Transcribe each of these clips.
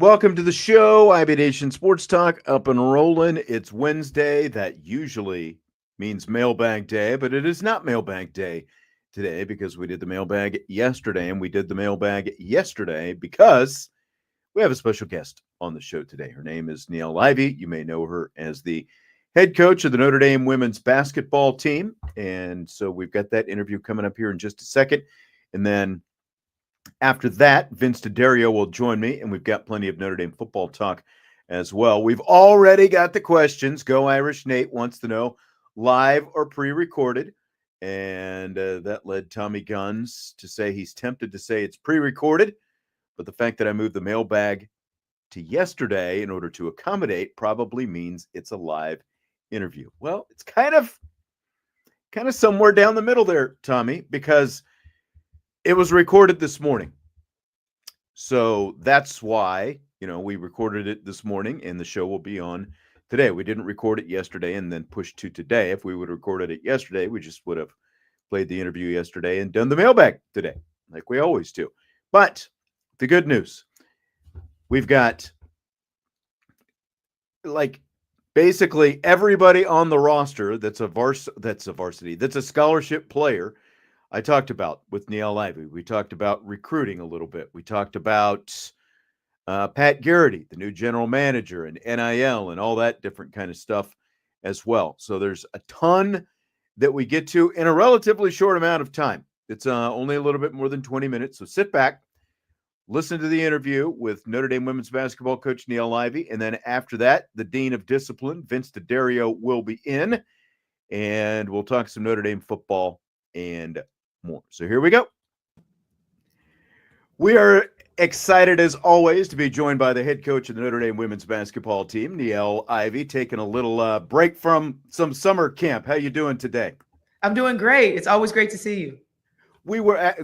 Welcome to the show. Ivy Nation Sports Talk up and rolling. It's Wednesday. That usually means mailbag day, but it is not mailbag day today because we did the mailbag yesterday, and we did the mailbag yesterday because we have a special guest on the show today. Her name is Niele Ivey. You may know her as the head coach of the Notre Dame women's basketball team. And so we've got that interview coming up here in just a second. And then after that, Vince DeDario will join me, and we've got plenty of Notre Dame football talk as well. We've already got the questions. Go Irish Nate wants to know, live or pre-recorded? And that led Tommy Guns to say he's tempted to say it's pre-recorded, but the fact that I moved the mailbag to yesterday in order to accommodate probably means it's a live interview. Well, it's kind of somewhere down the middle there, Tommy, because it was recorded this morning. So that's why, we recorded it this morning and the show will be on today. We didn't record it yesterday and then push to today. If we would have recorded it yesterday, we just would have played the interview yesterday and done the mailbag today, like we always do. But the good news, we've got basically everybody on the roster that's a scholarship player. I talked about with Niele Ivey. We talked about recruiting a little bit. We talked about Pat Garrity, the new general manager, and NIL and all that different kind of stuff as well. So there's a ton that we get to in a relatively short amount of time. It's only a little bit more than 20 minutes. So sit back, listen to the interview with Notre Dame women's basketball coach Niele Ivey. And then after that, the Dean of Discipline, Vince DeDario, will be in. And we'll talk some Notre Dame football and more. So here we go. We are excited as always to be joined by the head coach of the Notre Dame women's basketball team, Niele Ivey, taking a little break from some summer camp. How you doing today? I'm doing great. It's always great to see you.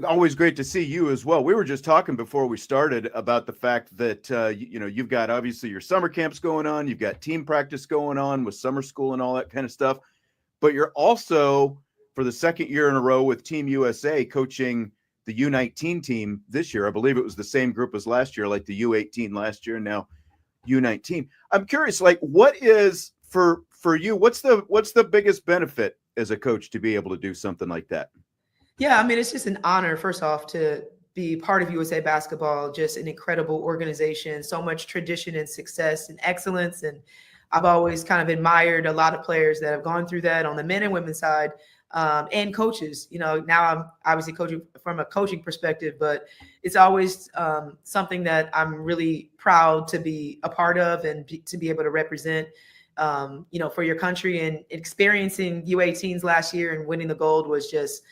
Always great to see you as well. We were just talking before we started about the fact that you've got obviously your summer camps going on, you've got team practice going on with summer school and all that kind of stuff, but you're also, for the second year in a row with Team USA, coaching the U19 team this year. I believe it was the same group as last year, like the U18 last year, and now U19. I'm curious, what is for you? What's the biggest benefit as a coach to be able to do something like that? Yeah, I mean, it's just an honor, first off, to be part of USA Basketball. Just an incredible organization, so much tradition and success and excellence. And I've always kind of admired a lot of players that have gone through that on the men and women's side. And coaches, now I'm obviously coaching from a coaching perspective, but it's always something that I'm really proud to be a part of and to be able to represent, for your country. And experiencing U18s last year and winning the gold was just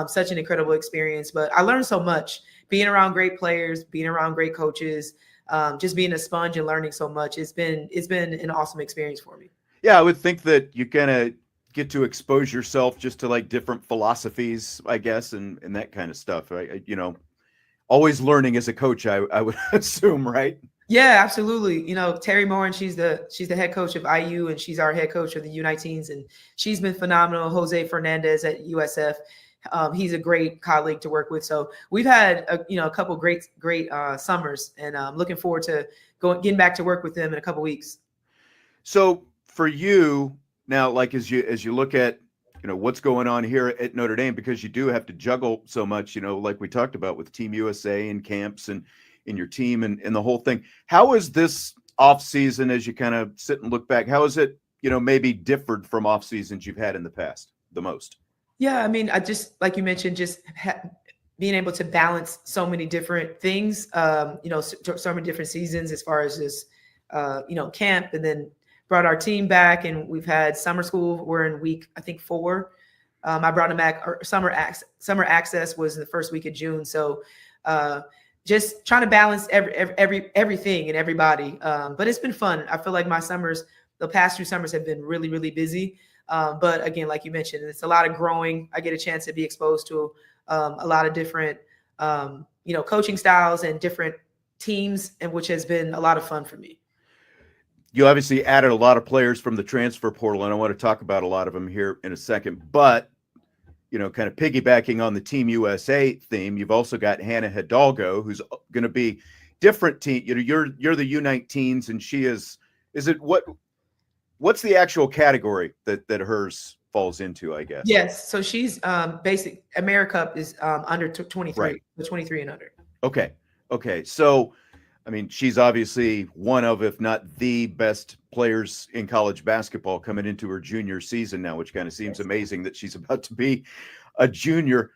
such an incredible experience. But I learned so much being around great players, being around great coaches, just being a sponge and learning so much. It's been an awesome experience for me. Yeah, I would think that you kind of get to expose yourself just to different philosophies, I guess, and that kind of stuff. Right? Always learning as a coach, I would assume, right? Yeah, absolutely. Terry Moore, and she's the head coach of IU, and she's our head coach of the U19s, and she's been phenomenal. Jose Fernandez at USF. He's a great colleague to work with. So we've had a couple great summers, and I'm looking forward to getting back to work with them in a couple weeks. So for you now, as you look at what's going on here at Notre Dame, because you do have to juggle so much, like we talked about with Team USA and camps and in your team and the whole thing. How is this off season, as you kind of sit and look back? How is it maybe differed from off seasons you've had in the past the most? Yeah, I mean, I just, like you mentioned, just being able to balance so many different things, so many different seasons as far as this, camp, and then brought our team back, and we've had summer school. We're in week, I think, 4. I brought them back. Summer access was the first week of June. So just trying to balance everything and everybody. But it's been fun. I feel like the past 2 summers have been really, really busy. But again, like you mentioned, it's a lot of growing. I get a chance to be exposed to a lot of different, coaching styles and different teams, and which has been a lot of fun for me. You obviously added a lot of players from the transfer portal, and I want to talk about a lot of them here in a second. But, kind of piggybacking on the Team USA theme, you've also got Hannah Hidalgo, who's going to be different team. You're the U19s, and she is it what's the actual category that hers falls into, I guess? Yes. So she's basic AmeriCup is under 23, Right. the 23 and under. Okay. So, I mean, she's obviously one of, if not the best players in college basketball coming into her junior season now, which kind of seems amazing that she's about to be a junior.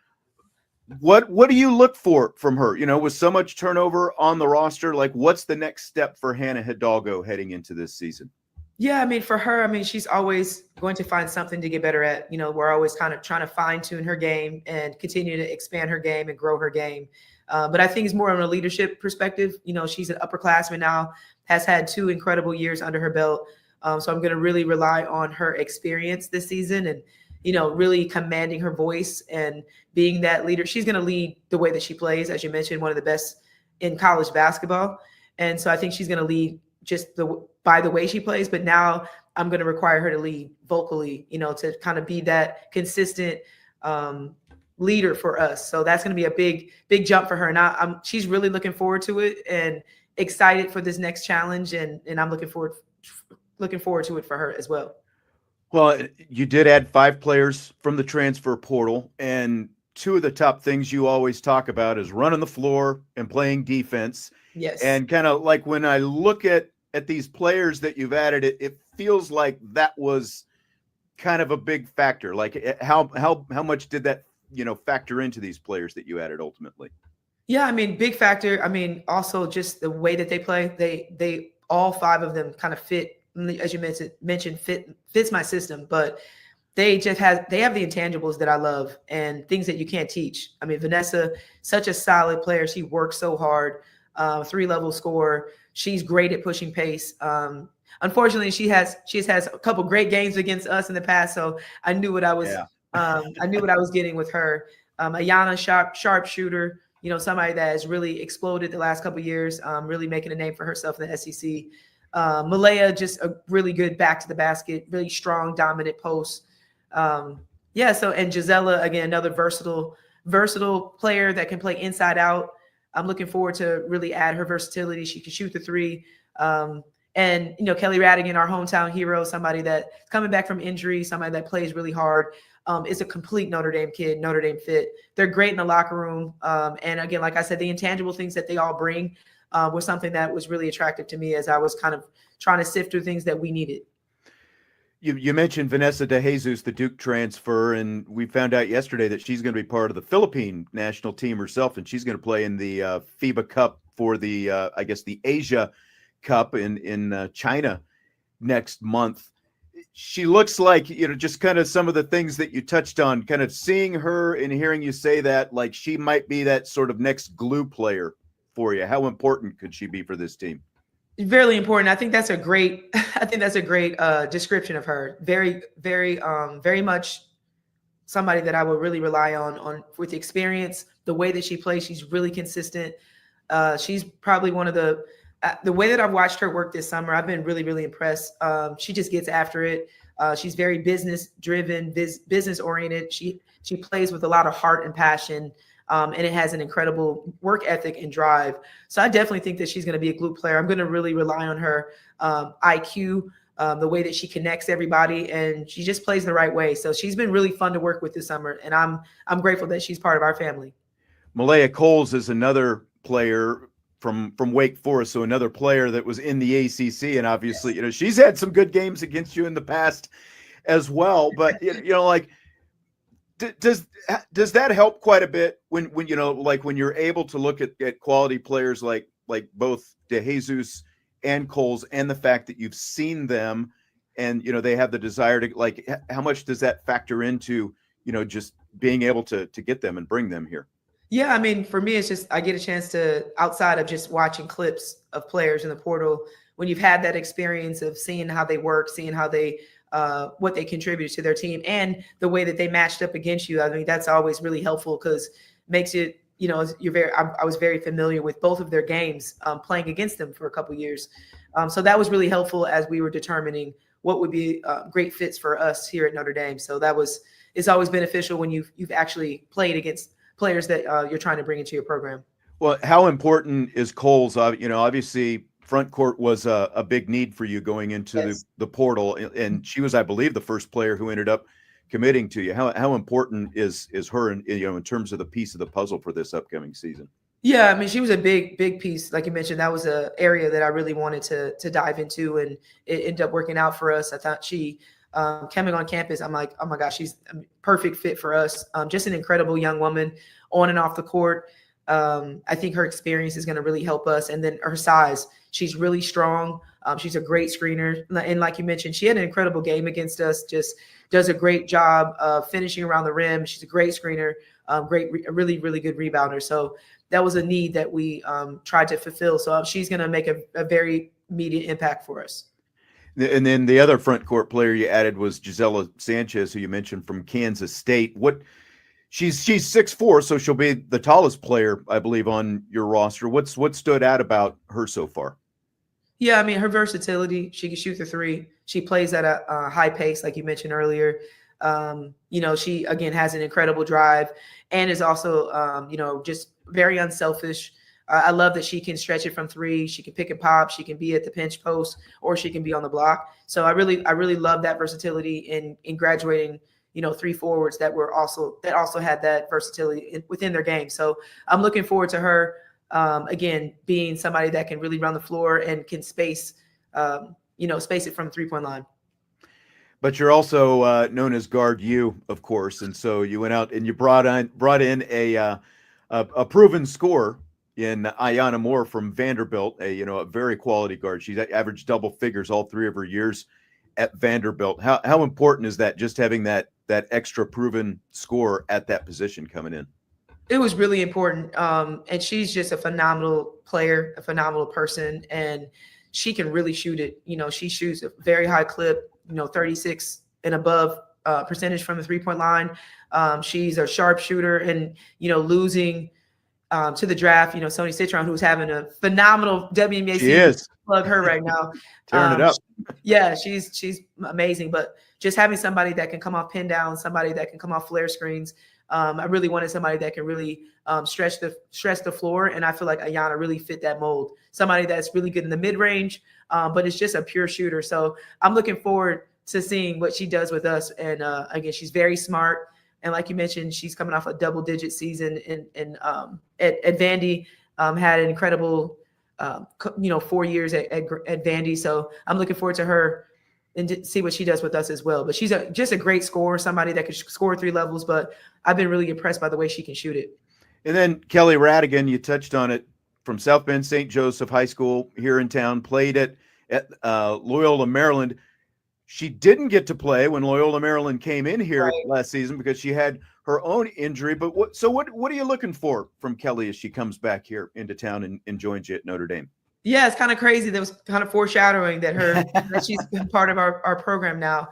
What do you look for from her? With so much turnover on the roster, like what's the next step for Hannah Hidalgo heading into this season? Yeah, I mean, for her, I mean, she's always going to find something to get better at. We're always kind of trying to fine tune her game and continue to expand her game and grow her game. But I think it's more on a leadership perspective. She's an upperclassman now, has had 2 incredible years under her belt. So I'm going to really rely on her experience this season and, really commanding her voice and being that leader. She's going to lead the way that she plays, as you mentioned, one of the best in college basketball. And so I think she's going to lead just by the way she plays, but now I'm going to require her to lead vocally, to kind of be that consistent leader for us. So that's going to be a big jump for her. And she's really looking forward to it and excited for this next challenge. And I'm looking forward to it for her as well. Well, you did add 5 players from the transfer portal, and 2 of the top things you always talk about is running the floor and playing defense. Yes. And kind of like when I look at these players that you've added, it feels like that was kind of a big factor. Like how much did that, factor into these players that you added ultimately? Yeah, I mean, big factor. I mean, also just the way that they play, they all 5 of them kind of fit, as you mentioned, fits my system, but they have the intangibles that I love and things that you can't teach. I mean, Vanessa, such a solid player. She works so hard, 3-level scorer. She's great at pushing pace. Unfortunately, she's has a couple great games against us in the past, so I knew what I was getting with her. Ayana, sharp shooter. Somebody that has really exploded the last couple of years, really making a name for herself in the SEC. Malaya, just a really good back to the basket, really strong, dominant post. And Gisela, again, another versatile player that can play inside out. I'm looking forward to really add her versatility. She can shoot the 3. And Kelly Radigan, our hometown hero, somebody that's coming back from injury, somebody that plays really hard. Is a complete Notre Dame kid, Notre Dame fit. They're great in the locker room. And again, like I said, the intangible things that they all bring was something that was really attractive to me as I was kind of trying to sift through things that we needed. You mentioned Vanessa De Jesus, the Duke transfer, and we found out yesterday that she's going to be part of the Philippine national team herself, and she's going to play in the FIBA Cup for the, I guess, the Asia Cup in China next month. She looks like, just kind of some of the things that you touched on, kind of seeing her and hearing you say that, like she might be that sort of next glue player for you. How important could she be for this team? Very important. I think that's a great description of her. Very, very, very much somebody that I would really rely on with experience, the way that she plays. She's really consistent. She's probably one of the way that I've watched her work this summer, I've been really, really impressed. She just gets after it. She's very business driven, business oriented. She plays with a lot of heart and passion. And it has an incredible work ethic and drive. So I definitely think that she's going to be a glue player. I'm going to really rely on her IQ, the way that she connects everybody, and she just plays the right way. So she's been really fun to work with this summer, and I'm grateful that she's part of our family. Malaya Coles is another player from Wake Forest, so another player that was in the ACC, and obviously, she's had some good games against you in the past as well. But like, does that help quite a bit when like when you're able to look at quality players like both De Jesus and Coles, and the fact that you've seen them and they have the desire to, like, how much does that factor into just being able to get them and bring them here? Yeah, I mean, for me, it's just I get a chance to, outside of just watching clips of players in the portal, when you've had that experience of seeing how they work, seeing how they what they contribute to their team, and the way that they matched up against you. I mean, that's always really helpful because makes it, I was very familiar with both of their games, playing against them for a couple of years. So that was really helpful as we were determining what would be great fits for us here at Notre Dame. So it's always beneficial when you've actually played against players that you're trying to bring into your program. Well, how important is Cole's? Obviously, front court was a big need for you going into Yes. the portal, and she was, I believe, the first player who ended up committing to you. How important is her in terms of the piece of the puzzle for this upcoming season? Yeah, I mean, she was a big piece. Like you mentioned, that was an area that I really wanted to dive into, and it ended up working out for us. I thought she coming on campus, I'm like, oh my gosh, she's a perfect fit for us. Just an incredible young woman on and off the court. I think her experience is going to really help us. And then her size, she's really strong. She's a great screener. And like you mentioned, she had an incredible game against us, just does a great job of finishing around the rim. She's a great screener, really, really good rebounder. So that was a need that we tried to fulfill. So she's going to make a very immediate impact for us. And then the other front court player you added was Gisela Sanchez, who you mentioned from Kansas State. She's 6'4", so she'll be the tallest player, I believe, on your roster. What stood out about her so far? Yeah, I mean, her versatility, she can shoot the three. She plays at a high pace, like you mentioned earlier. She, again, has an incredible drive and is also, just very unselfish. I love that she can stretch it from three. She can pick and pop. She can be at the pinch post, or she can be on the block. So I really love that versatility in graduating, three forwards that also had that versatility within their game. So I'm looking forward to her. Again, being somebody that can really run the floor and can space it from 3-point line. But you're also known as Guard U, of course, and so you went out and you brought in a proven scorer in Ayanna Moore from Vanderbilt, a very quality guard. She's averaged double figures all 3 of her years at Vanderbilt. How important is that, just having that extra proven scorer at that position coming in? It was really important. And she's just a phenomenal player, a phenomenal person, and she can really shoot it. She shoots a very high clip, 36 and above percentage from the 3-point line. She's a sharpshooter, and, losing to the draft, Sony Citron, who's having a phenomenal WNBA She season. is. Plug her right now. Tearing it up. Yeah, she's amazing. But just having somebody that can come off pin down, somebody that can come off flare screens. I really wanted somebody that can really stretch the floor, and I feel like Ayanna really fit that mold. Somebody that's really good in the mid range, but it's just a pure shooter. So I'm looking forward to seeing what she does with us. And again, she's very smart, and like you mentioned, she's coming off a double-digit season at Vandy. Had an incredible 4 years at Vandy. So I'm looking forward to her and to see what she does with us as well. But she's just a great scorer, somebody that could score 3 levels, but I've been really impressed by the way she can shoot it. And then Kelly Radigan, you touched on it, from South Bend St. Joseph High School here in town, played at Loyola, Maryland. She didn't get to play when Loyola, Maryland came in here last season because she had her own injury. But what are you looking for from Kelly as she comes back here into town and joins you at Notre Dame? Yeah, it's kind of crazy. That was kind of foreshadowing that she's been part of our program now.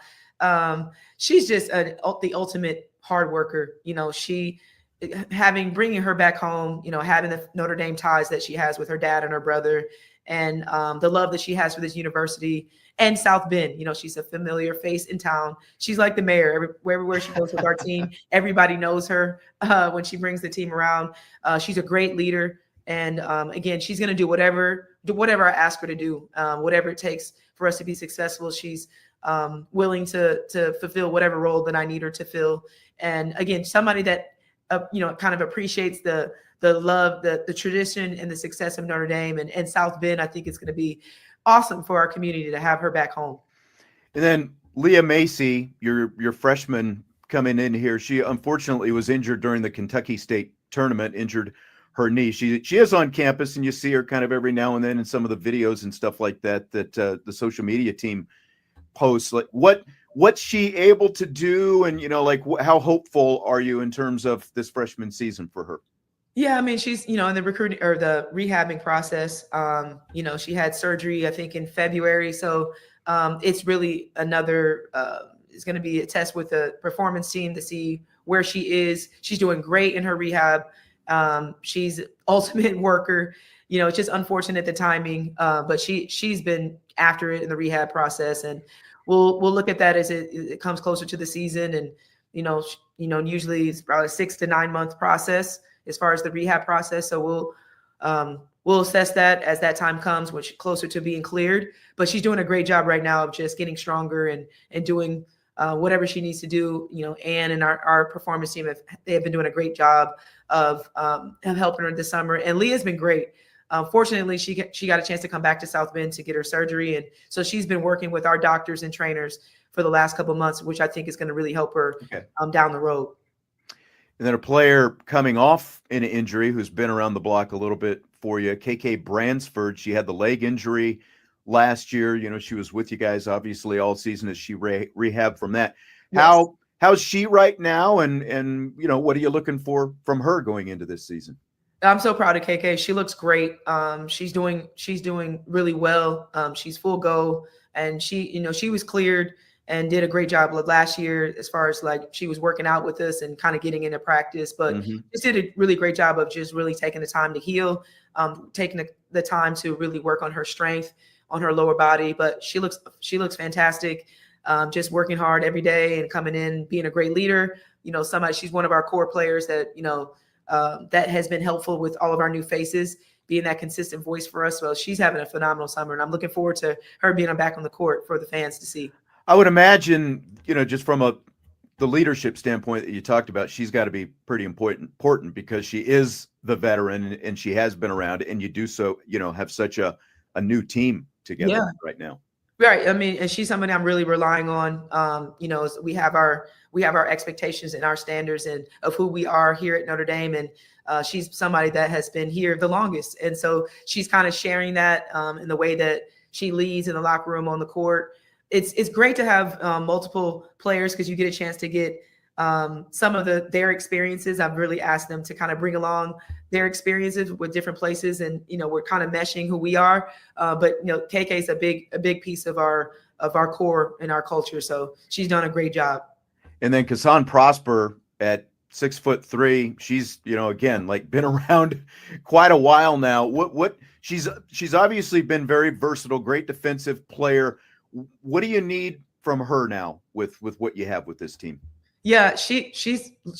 She's just the ultimate hard worker. She bringing her back home, having the Notre Dame ties that she has with her dad and her brother, and the love that she has for this university and South Bend. She's a familiar face in town. She's like the mayor. Everywhere she goes with our team, everybody knows her when she brings the team around. She's a great leader. And again, she's going to do whatever I ask her to do, whatever it takes for us to be successful. She's willing to fulfill whatever role that I need her to fill. And again, somebody that kind of appreciates the love, the tradition, and the success of Notre Dame and South Bend. I think it's going to be awesome for our community to have her back home. And then Leah Macy, your freshman coming in here, she unfortunately was injured during the Kentucky State tournament, injured her knee. She is on campus, and you see her kind of every now and then in some of the videos and stuff like that the social media team posts. Like what's she able to do, and how hopeful are you in terms of this freshman season for her? Yeah, I mean, she's in the recruiting or the rehabbing process. She had surgery I think in February, so it's really another. It's going to be a test with the performance team to see where she is. She's doing great in her rehab. She's ultimate worker. It's just unfortunate the timing, but she's been after it in the rehab process, and we'll look at that as it comes closer to the season. And usually it's about a 6 to 9 month process as far as the rehab process. So We'll assess that as that time comes, which closer to being cleared. But she's doing a great job right now of just getting stronger and doing whatever she needs to do. Anne and our performance team they have been doing a great job of helping her this summer. And Leah's been great. Fortunately, she got a chance to come back to South Bend to get her surgery, and so she's been working with our doctors and trainers for the last couple of months, which I think is going to really help her down the road. And then a player coming off an injury who's been around the block a little bit for you, KK Bransford. She had the leg injury last year. She was with you guys obviously all season as she rehabbed from that. Yes. How's she right now? And what are you looking for from her going into this season? I'm so proud of KK. She looks great. She's doing really well. She's full go, and she was cleared and did a great job last year as far as like she was working out with us and kind of getting into practice, but just did a really great job of just really taking the time to heal, taking the time to really work on her strength on her lower body. But she looks fantastic. Just working hard every day and coming in, being a great leader. She's one of our core players that, that has been helpful with all of our new faces, being that consistent voice for us. So she's having a phenomenal summer, and I'm looking forward to her being back on the court for the fans to see. I would imagine, just from the leadership standpoint that you talked about, she's got to be pretty important because she is the veteran and she has been around, and you do so, have such a new team together right now. Right. I mean, and she's somebody I'm really relying on. We have our expectations and our standards and of who we are here at Notre Dame. And she's somebody that has been here the longest. And so she's kind of sharing that in the way that she leads in the locker room, on the court. It's great to have multiple players because you get a chance to get some of their experiences. I've really asked them to kind of bring along their experiences with different places, and we're kind of meshing who we are. But KK is a big piece of our core and our culture, so she's done a great job. And then Kassan Prosper at 6'3", she's again like been around quite a while now. What she's obviously been very versatile, great defensive player. What do you need from her now with what you have with this team? Yeah, she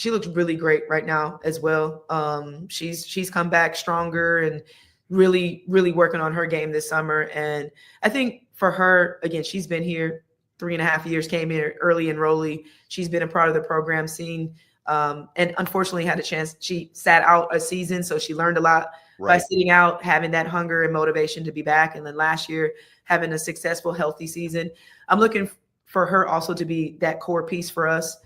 looks really great right now as well. She's come back stronger and really working on her game this summer. And I think for her, again, she's been here 3.5 years, came in early enrollee. She's been a part of the program, and unfortunately had a chance. She sat out a season, so she learned a lot by sitting out, having that hunger and motivation to be back. And then last year, having a successful, healthy season. I'm looking for her also to be that core piece for us.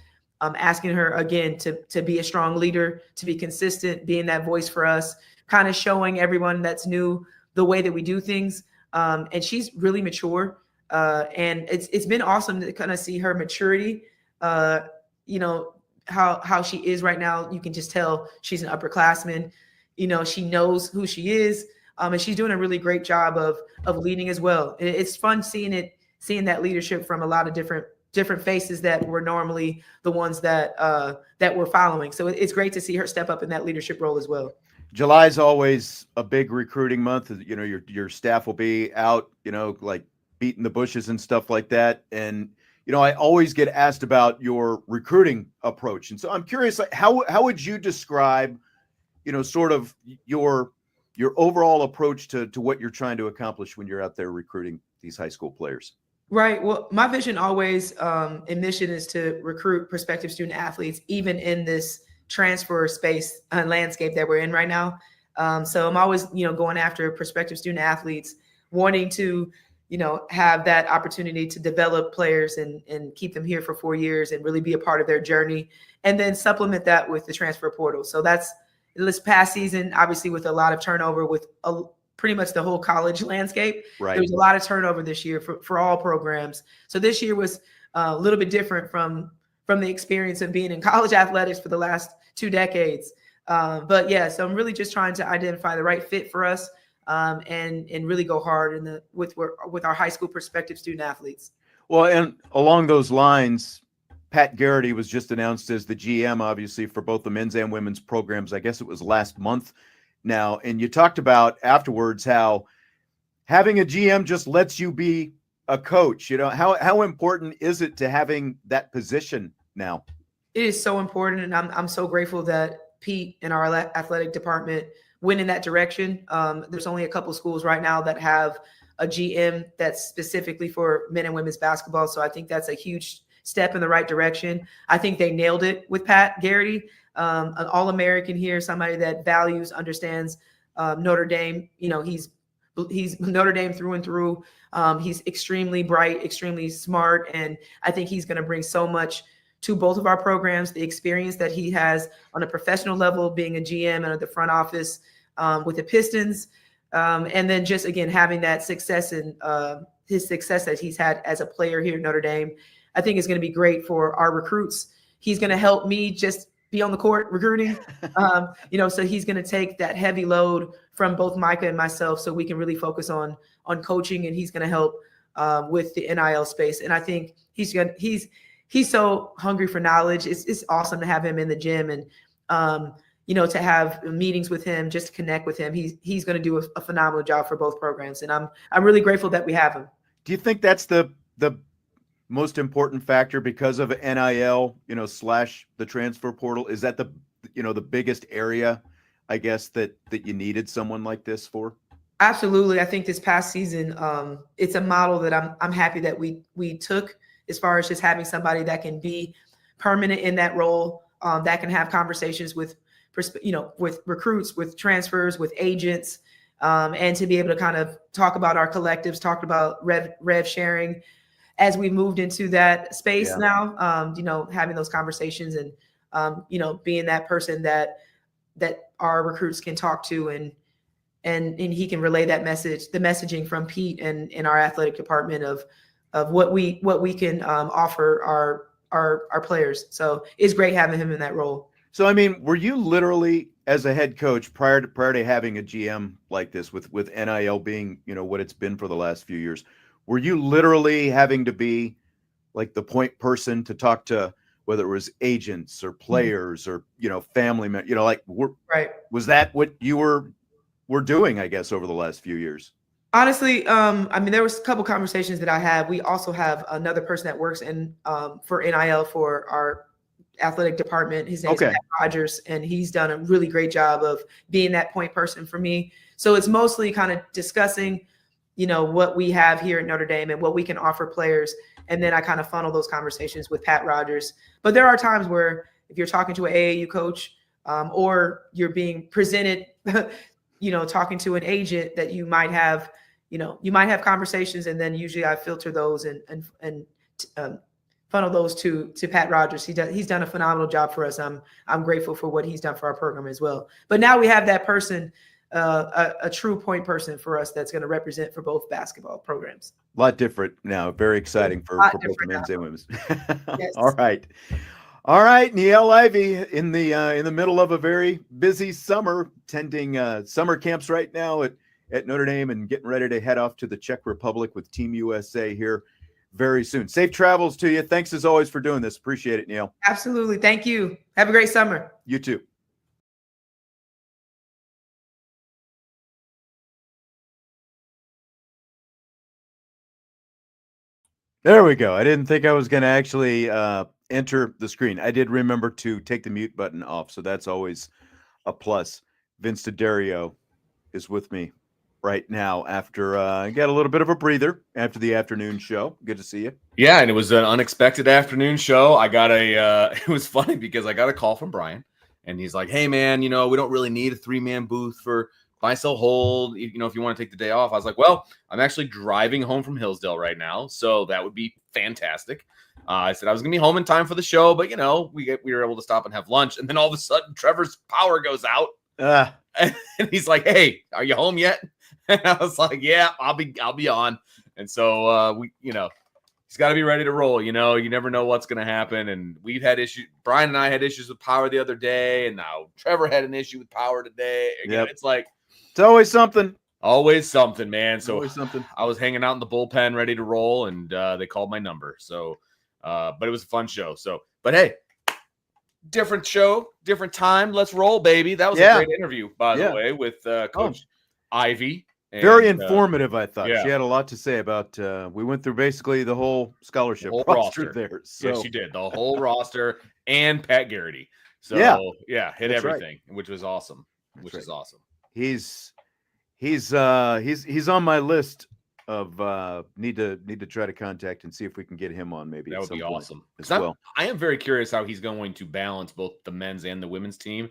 I'm asking her again to be a strong leader, to be consistent, being that voice for us, kind of showing everyone that's new the way that we do things. And she's really mature. And it's been awesome to kind of see her maturity. How she is right now. You can just tell she's an upperclassman. She knows who she is. And she's doing a really great job of leading as well. It's fun seeing that leadership from a lot of different faces that were normally the ones that we're following. So it's great to see her step up in that leadership role as well. July is always a big recruiting month. Your staff will be out, like beating the bushes and stuff like that. And I always get asked about your recruiting approach, and so I'm curious, like how would you describe, sort of your overall approach to what you're trying to accomplish when you're out there recruiting these high school players? Right. Well, my vision always and mission is to recruit prospective student athletes, even in this transfer space landscape that we're in right now. So I'm always, going after prospective student athletes, wanting to, have that opportunity to develop players and keep them here for 4 years and really be a part of their journey, and then supplement that with the transfer portal. So that's this past season, obviously with a lot of turnover with pretty much the whole college landscape. Right. There was a lot of turnover this year for all programs. So this year was a little bit different from the experience of being in college athletics for the last 2 decades. But yeah, so I'm really just trying to identify the right fit for us and really go hard with our high school prospective student athletes. Well, and along those lines, Pat Garrity was just announced as the GM, obviously, for both the men's and women's programs. I guess it was last month now. And you talked about afterwards how having a GM just lets you be a coach. How important is it to having that position now? It is so important. And I'm so grateful that Pete and our athletic department went in that direction. There's only a couple schools right now that have a GM that's specifically for men and women's basketball. So I think that's a huge step in the right direction. I think they nailed it with Pat Garrity, an All-American here, somebody that values, understands Notre Dame. He's Notre Dame through and through. He's extremely bright, extremely smart, and I think he's going to bring so much to both of our programs. The experience that he has on a professional level, being a GM and at the front office with the Pistons, and then just again having that success and his success that he's had as a player here at Notre Dame, I think is going to be great for our recruits. He's going to help me just be on the court recruiting, so he's going to take that heavy load from both Micah and myself, so we can really focus on coaching, and he's going to help with the NIL space. And I think he's so hungry for knowledge. It's awesome to have him in the gym, and to have meetings with him, just to connect with him. He's going to do a phenomenal job for both programs, and I'm really grateful that we have him. Do you think that's the most important factor because of NIL, slash the transfer portal? Is that the biggest area, I guess, that you needed someone like this for? Absolutely. I think this past season, it's a model that I'm happy that we took, as far as just having somebody that can be permanent in that role, that can have conversations with recruits, with transfers, with agents, and to be able to kind of talk about our collectives, talk about rev sharing as we moved into that space now, having those conversations and, being that person that our recruits can talk to, and he can relay that message, the messaging from Pete and in our athletic department of what we can offer our players. So it's great having him in that role. So, I mean, were you literally, as a head coach, prior to having a GM like this, with NIL being, what it's been for the last few years, were you literally having to be like the point person to talk to, whether it was agents or players or, family members, right? Was that what you were doing, I guess, over the last few years? Honestly, there was a couple conversations that I had. We also have another person that works in for NIL for our athletic department. His name is Pat Rogers, and he's done a really great job of being that point person for me. So it's mostly kind of discussing, what we have here at Notre Dame and what we can offer players. And then I kind of funnel those conversations with Pat Rogers. But there are times where if you're talking to an AAU coach or you're being presented, talking to an agent, that you might have conversations, and then usually I filter those and funnel those to Pat Rogers. He's done a phenomenal job for us. I'm grateful for what he's done for our program as well. But now we have that person, a true point person for us that's going to represent for both basketball programs. A lot different now. Very exciting for both men's and women's. Yes. All right, Niele Ivey in the middle of a very busy summer, attending summer camps right now at Notre Dame, and getting ready to head off to the Czech Republic with Team USA here very soon. Safe travels to you. Thanks as always for doing this. Appreciate it, Niele. Absolutely. Thank you. Have a great summer. You too. There we go. I didn't think I was going to actually enter the screen. I did remember to take the mute button off, so that's always a plus. Vince DeDario is with me right now after I got a little bit of a breather after the afternoon show. Good to see you. Yeah, and it was an unexpected afternoon show. I got it was funny because I got a call from Brian, and he's like, "Hey man, we don't really need a 3-man booth for buy, sell, hold, if you want to take the day off." I was like, well, I'm actually driving home from Hillsdale right now, so that would be fantastic. I said I was going to be home in time for the show, but, we were able to stop and have lunch. And then all of a sudden, Trevor's power goes out. And he's like, "Hey, are you home yet?" And I was like, "Yeah, I'll be on." And so, he's got to be ready to roll. You never know what's going to happen. And we've had issues. Brian and I had issues with power the other day, and now Trevor had an issue with power today. Again, It's like, it's always something. Always something, man. So always something. I was hanging out in the bullpen ready to roll, and they called my number. So, but it was a fun show. So, but hey, different show, different time. Let's roll, baby. That was a great interview, by the way, with Coach Ivey. And, very informative, I thought. Yeah. She had a lot to say about, we went through basically the whole scholarship roster there. So. Yeah, she did. The whole roster and Pat Garrity. So, hit everything, which was awesome. Which is awesome. he's he's on my list of need to try to contact and see if we can get him on maybe. That at would some be point awesome. as well. I am very curious how he's going to balance both the men's and the women's team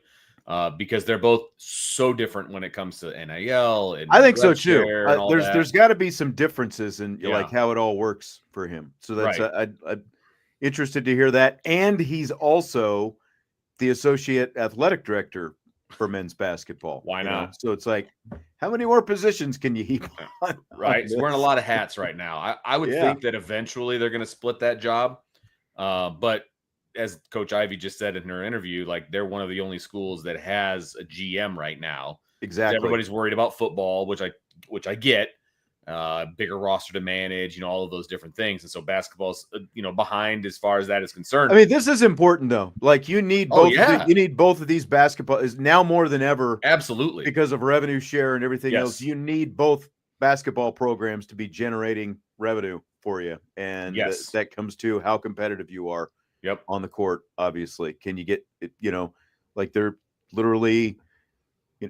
because they're both so different when it comes to NIL and I think so rev too. share and all that. There's got to be some differences in Yeah. like how it all works for him. So that's Right. I'm interested to hear that. And he's also the associate athletic director for men's basketball. Why you know? not? So it's like, how many more positions can you heap on? Right. He's wearing a lot of hats right now. I would Yeah. think that eventually they're going to split that job. But as Coach Ivey just said in her interview, like they're one of the only schools that has a GM right now. Exactly. Everybody's worried about football, which I get. Bigger roster to manage, you know, all of those different things. And so basketball's, behind as far as that is concerned. I mean, this is important though. Like you need both. You need both of these basketball is now more than ever. Absolutely. Because of revenue share and everything else. You need both basketball programs to be generating revenue for you. And that comes to how competitive you are on the court. Obviously, can you get it, like they're literally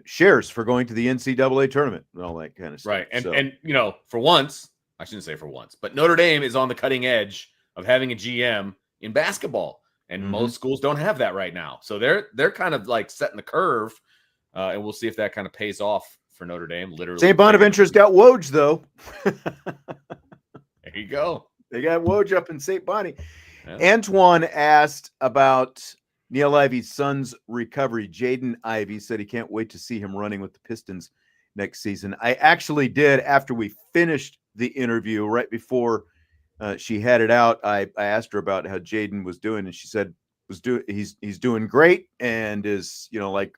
shares for going to the NCAA tournament and all that kind of stuff. Right. And for once, I shouldn't say for once, but Notre Dame is on the cutting edge of having a GM in basketball. And most schools don't have that right now. So they're kind of like setting the curve. And we'll see if that kind of pays off for Notre Dame. Literally. St. Bonaventure's got Woj, though. There you go. They got Woj up in St. Bonnie. Yeah. Antoine asked about Niele Ivey's son's recovery. Jaden Ivey said he can't wait to see him running with the Pistons next season. I actually did, after we finished the interview, right before she had it out, I asked her about how Jaden was doing, and she said he's doing great and is like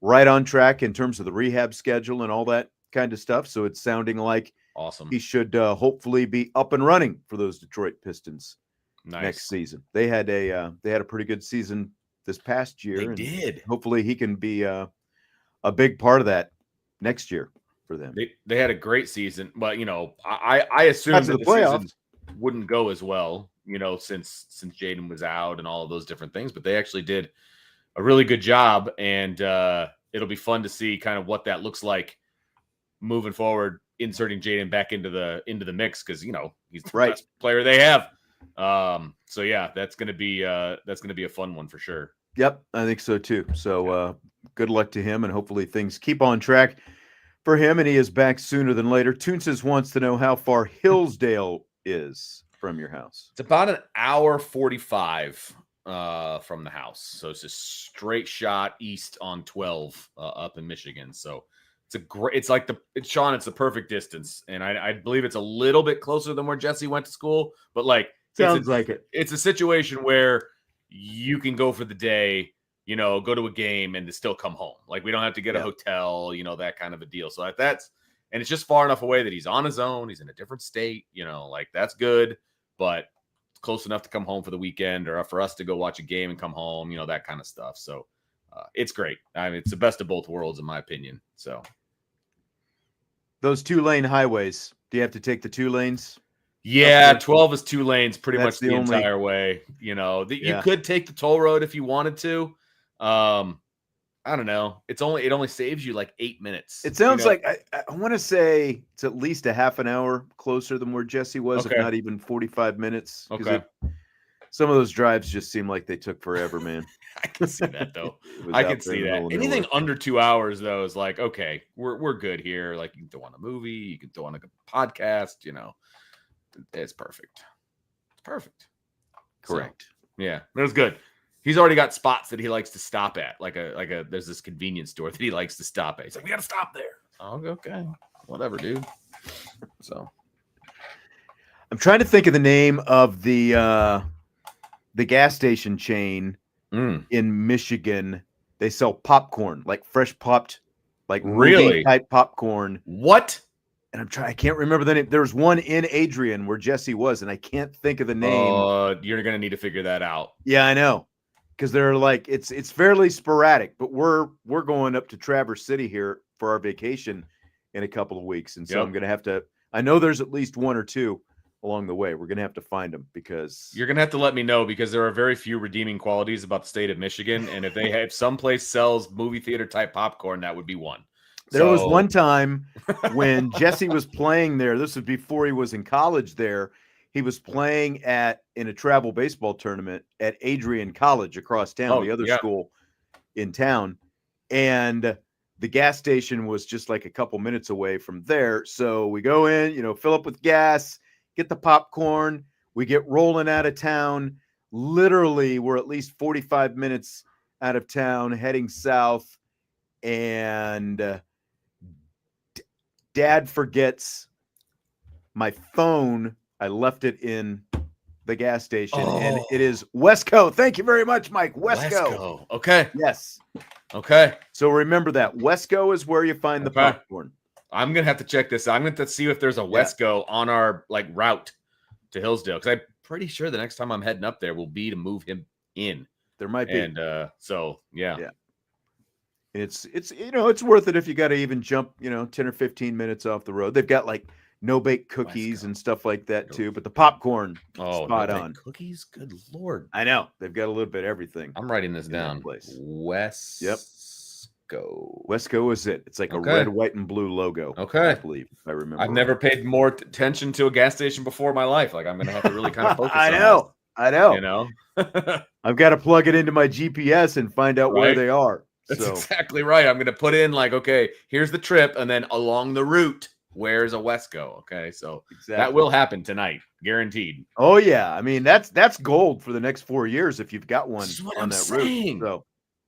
right on track in terms of the rehab schedule and all that kind of stuff. So it's sounding like awesome. He should hopefully be up and running for those Detroit Pistons. Next season. They had a pretty good season this past year. They did. Hopefully he can be a big part of that next year for them. They had a great season, but I assumed that the season wouldn't go as well, since Jaden was out and all of those different things. But they actually did a really good job, and it'll be fun to see kind of what that looks like moving forward, inserting Jaden back into the mix because he's the best player they have. So yeah, that's gonna be a fun one for sure. Yep, I think so too. So good luck to him, and hopefully things keep on track for him, and he is back sooner than later. Toonses wants to know how far Hillsdale is from your house. It's about an hour 45 from the house, so it's a straight shot east on 12 up in Michigan. So it's the perfect distance, and I believe it's a little bit closer than where Jesse went to school, but like. Sounds like it. It's a situation where you can go for the day, go to a game and still come home. Like we don't have to get a hotel, that kind of a deal. So and it's just far enough away that he's on his own. He's in a different state, like that's good, but it's close enough to come home for the weekend or for us to go watch a game and come home, that kind of stuff. So it's great. I mean, it's the best of both worlds, in my opinion. So those 2-lane highways, do you have to take the 2 lanes? Yeah, 12 is 2 lanes pretty much the entire way. You could take the toll road if you wanted to. I don't know. It only saves you like 8 minutes. It sounds like I want to say it's at least a half an hour closer than where Jesse was, if not even 45 minutes. Okay. Some of those drives just seem like they took forever, man. I can see that though. I can see that. Anything under 2 hours though is like, okay, we're good here. Like you can throw on a movie, you can throw on a podcast, It's perfect. It's perfect. Correct. So, yeah, it was good. He's already got spots that he likes to stop at. Like there's this convenience store that he likes to stop at. He's like, we got to stop there. Oh, okay. Whatever, dude. So I'm trying to think of the name of the gas station chain in Michigan. They sell popcorn, like fresh popped, like really type popcorn. What? And I can't remember the name. There's one in Adrian where Jesse was, and I can't think of the name. You're going to need to figure that out. Yeah, I know. Because they're like, it's fairly sporadic, but we're going up to Traverse City here for our vacation in a couple of weeks. And so I'm going to have to, I know there's at least 1 or 2 along the way. We're going to have to find them because you're going to have to let me know because there are very few redeeming qualities about the state of Michigan. And if someplace sells movie theater type popcorn, that would be one. There was one time when Jesse was playing there. This was before he was in college there. He was playing in a travel baseball tournament at Adrian College across town, the other school in town. And the gas station was just like a couple minutes away from there. So we go in, fill up with gas, get the popcorn. We get rolling out of town. Literally, we're at least 45 minutes out of town, heading south. And Dad forgets my phone. I left it in the gas station, and it is Wesco. Thank you very much, Mike. Wesco. Okay. Yes. Okay. So remember that. Wesco is where you find the popcorn. I'm going to have to check this out. I'm going to see if there's a Wesco on our route to Hillsdale, because I'm pretty sure the next time I'm heading up there will be to move him in. There might be. And yeah. It's it's worth it if you got to even jump 10 or 15 minutes off the road. They've got like no-bake cookies and stuff like that too, but the popcorn spot on. Cookies, good Lord. I know. They've got a little bit of everything. I'm writing this down. Wesco. Yep. Wesco is it. It's like a red, white, and blue logo. Okay. I believe, if I remember. I've never paid more attention to a gas station before in my life. Like, I'm going to have to really kind of focus I on know. this, I've got to plug it into my GPS and find out where they are. That's exactly right. I'm going to put in okay, here's the trip, and then along the route, where's a Wesco? Okay, so that will happen tonight, guaranteed. Oh yeah, I mean that's gold for the next 4 years if you've got one on that route. So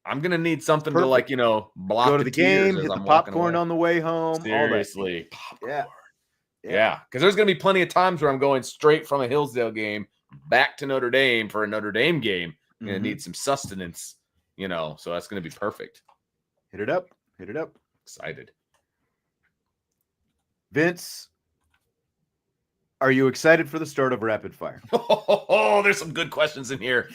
I'm gonna need something to block. Go to the game, hit the popcorn on the way home. Seriously, popcorn. Yeah, because there's gonna be plenty of times where I'm going straight from a Hillsdale game back to Notre Dame for a Notre Dame game. I'm gonna need some sustenance. So that's going to be perfect. Hit it up. Excited. Vince, are you excited for the start of Rapid Fire? Oh, there's some good questions in here.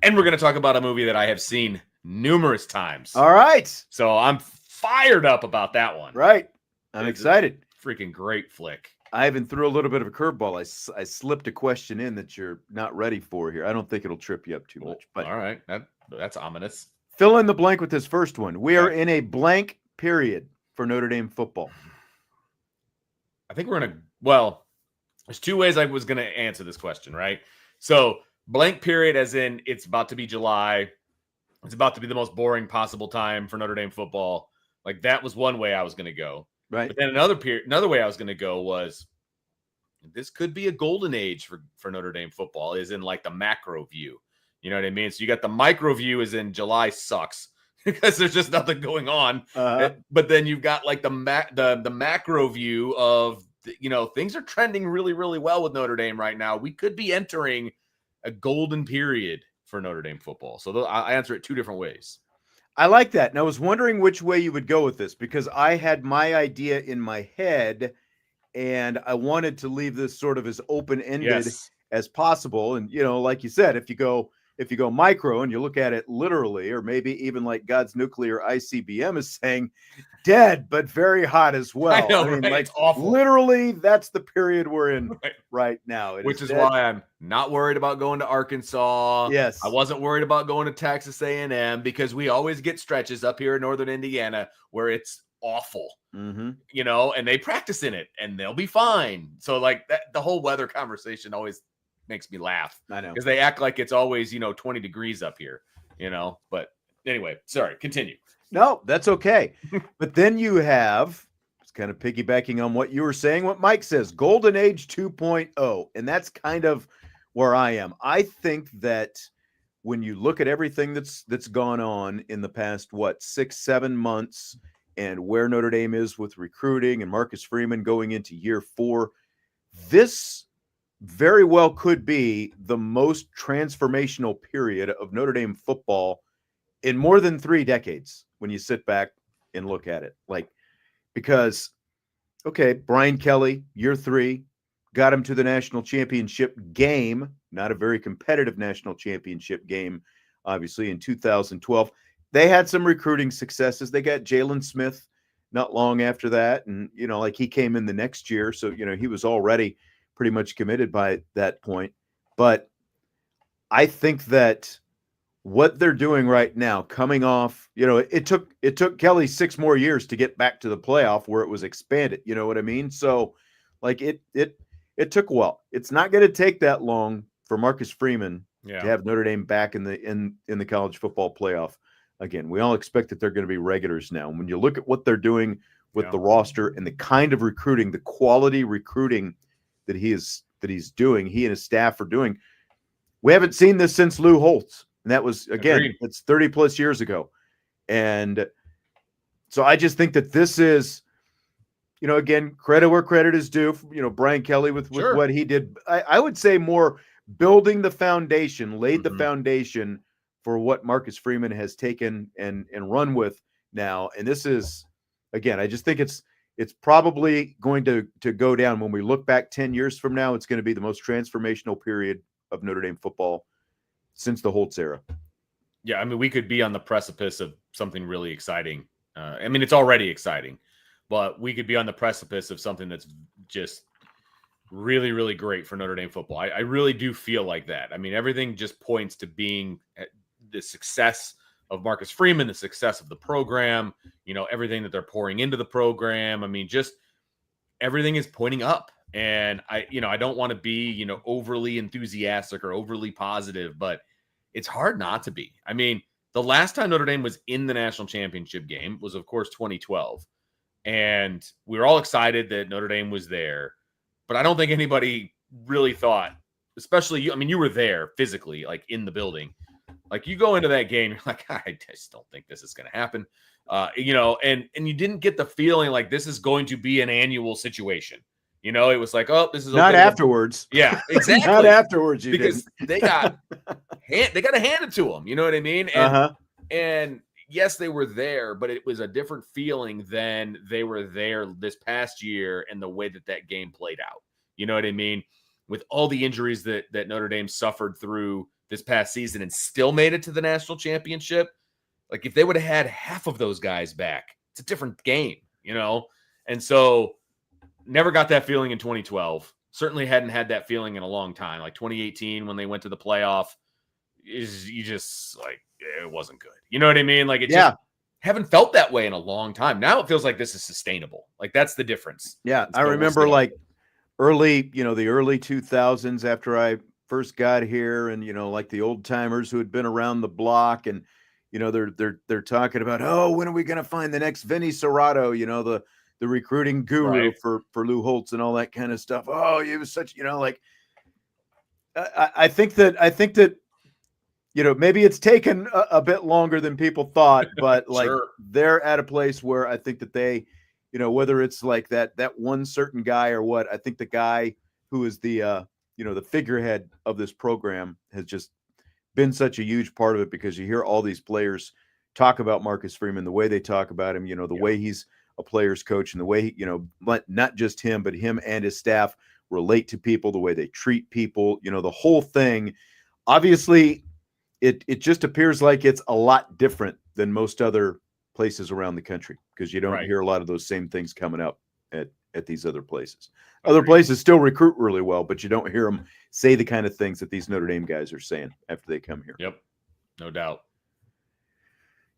And we're going to talk about a movie that I have seen numerous times. All right. So I'm fired up about that one. Right. I'm excited. Freaking great flick. I even threw a little bit of a curveball. I slipped a question in that you're not ready for here. I don't think it'll trip you up too much. But all right. That's ominous. Fill in the blank with this first one. We are in a blank period for Notre Dame football. I think we're in there's two ways I was going to answer this question, right? So blank period as in it's about to be July. It's about to be the most boring possible time for Notre Dame football. Like that was one way I was going to go. Right. But then another way I was going to go was this could be a golden age for Notre Dame football is in the macro view. You know what I mean? So you got the micro view is in July sucks because there's just nothing going on. But then you've got the macro view of, things are trending really, really well with Notre Dame right now. We could be entering a golden period for Notre Dame football. So I answer it two different ways. I like that. And I was wondering which way you would go with this because I had my idea in my head and I wanted to leave this sort of as open-ended as possible. And, like you said, if you go micro and you look at it literally, or maybe even like God's nuclear ICBM is saying, dead, but very hot as well. I know, right? It's awful. Literally, that's the period we're in right now. Which is why I'm not worried about going to Arkansas. Yes. I wasn't worried about going to Texas A&M because we always get stretches up here in Northern Indiana where it's awful, and they practice in it and they'll be fine. So the whole weather conversation always makes me laugh. I know. Because they act like it's always, 20 degrees up here, But anyway, sorry, continue. No, that's okay. But then you have, it's kind of piggybacking on what you were saying, what Mike says, Golden Age 2.0. And that's kind of where I am. I think that when you look at everything that's gone on in the past, 6-7 months, and where Notre Dame is with recruiting and Marcus Freeman going into year 4, this very well could be the most transformational period of Notre Dame football in more than 3 decades when you sit back and look at it. Because, Brian Kelly, year 3, got him to the national championship game, not a very competitive national championship game, obviously, in 2012. They had some recruiting successes. They got Jalen Smith not long after that. And, he came in the next year. So, he was already pretty much committed by that point. But I think that what they're doing right now, coming off, it took Kelly 6 more years to get back to the playoff where it was expanded. You know what I mean? So, like it took a while. It's not going to take that long for Marcus Freeman to have Notre Dame back in the college football playoff again. We all expect that they're going to be regulars now. When you look at what they're doing with the roster and the kind of recruiting, the quality recruiting that he's doing, he and his staff are doing. We haven't seen this since Lou Holtz. And that was, again, Agreed. It's 30 plus years ago. And so I just think that this is, again, credit where credit is due. Brian Kelly with what he did. I would say more building the foundation, laid the foundation for what Marcus Freeman has taken and run with now. And this is, again, I just think it's probably going to go down. When we look back 10 years from now, it's going to be the most transformational period of Notre Dame football since the Holtz era. Yeah, I mean, we could be on the precipice of something really exciting. I mean, it's already exciting, but we could be on the precipice of something that's just really, really great for Notre Dame football. I really do feel like that. I mean, everything just points to being the success of Marcus Freeman, the success of the program, everything that they're pouring into the program. I mean, just everything is pointing up. And I don't want to be, overly enthusiastic or overly positive, but it's hard not to be. I mean, the last time Notre Dame was in the national championship game was, of course, 2012. And we were all excited that Notre Dame was there. But I don't think anybody really thought, especially you. I mean, you were there physically, like in the building. Like you go into that game, you're like, I just don't think this is going to happen. And you didn't get the feeling like this is going to be an annual situation. It was like, oh, this is not afterwards. Yeah, exactly. Not afterwards, because they got to hand it to them. You know what I mean? And yes, they were there, but it was a different feeling than they were there this past year and the way that game played out. You know what I mean? With all the injuries that Notre Dame suffered through this past season and still made it to the national championship. Like if they would have had half of those guys back, it's a different game, And so never got that feeling in 2012. Certainly hadn't had that feeling in a long time. Like 2018 when they went to the playoff, you just like it wasn't good. You know what I mean? Like just haven't felt that way in a long time. Now it feels like this is sustainable. Like that's the difference. Yeah, I remember like early, the early 2000s after I first got here, and like the old timers who had been around the block, and they're talking about, oh, when are we going to find the next Vinny Serrato? The recruiting guru for Lou Holtz and all that kind of stuff. Oh, he was such, like, I think that, maybe it's taken a bit longer than people thought, but like they're at a place where I think that they, whether it's like that one certain guy or what, I think the guy who is the, the figurehead of this program has just been such a huge part of it, because you hear all these players talk about Marcus Freeman, the way they talk about him, the way he's a player's coach, and the way, not just him, but him and his staff relate to people, the way they treat people, the whole thing. Obviously, it just appears like it's a lot different than most other places around the country, because you don't hear a lot of those same things coming up at these other places. Other places still recruit really well, but you don't hear them say the kind of things that these Notre Dame guys are saying after they come here. Yep, no doubt.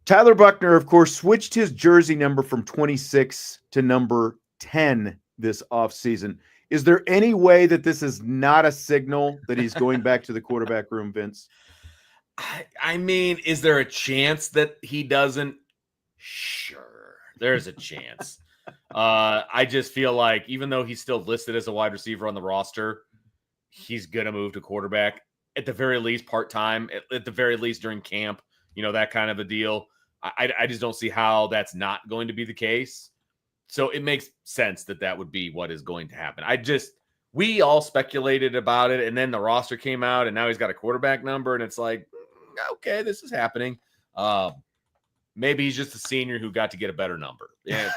Tyler Buckner, of course, switched his jersey number from 26 to number 10 this offseason. Is there any way that this is not a signal that he's going back to the quarterback room, Vince? I mean, is there a chance that he doesn't? Sure, there's a chance. I just feel like even though he's still listed as a wide receiver on the roster, he's going to move to quarterback at the very least part-time, at the very least during camp, that kind of a deal. I just don't see how that's not going to be the case. So it makes sense that would be what is going to happen. We all speculated about it, and then the roster came out, and now he's got a quarterback number, and it's like, okay, this is happening. Maybe he's just a senior who got to get a better number. Yeah,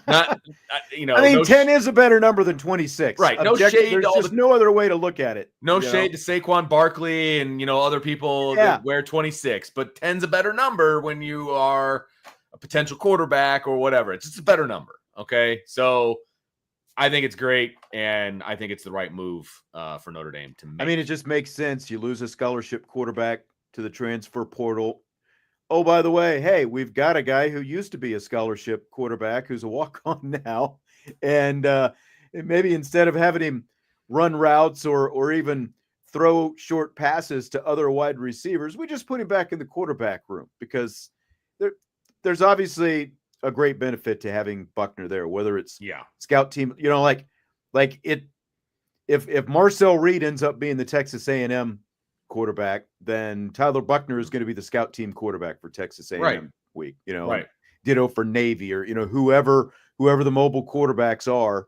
not, I mean, 10 is a better number than 26. Right. No shade. There's just no other way to look at it. No shade to Saquon Barkley and, other people that wear 26, but 10's a better number when you are a potential quarterback or whatever. It's just a better number. Okay. So I think it's great, and I think it's the right move for Notre Dame to make. I mean, it just makes sense. You lose a scholarship quarterback to the transfer portal. Oh, by the way, hey, we've got a guy who used to be a scholarship quarterback who's a walk-on now. And maybe instead of having him run routes or even throw short passes to other wide receivers, we just put him back in the quarterback room because there's obviously a great benefit to having Buckner there, whether it's scout team, like it. If Marcel Reed ends up being the Texas A&M quarterback, then Tyler Buckner is going to be the scout team quarterback for Texas A&M week. Ditto for Navy or whoever the mobile quarterbacks are.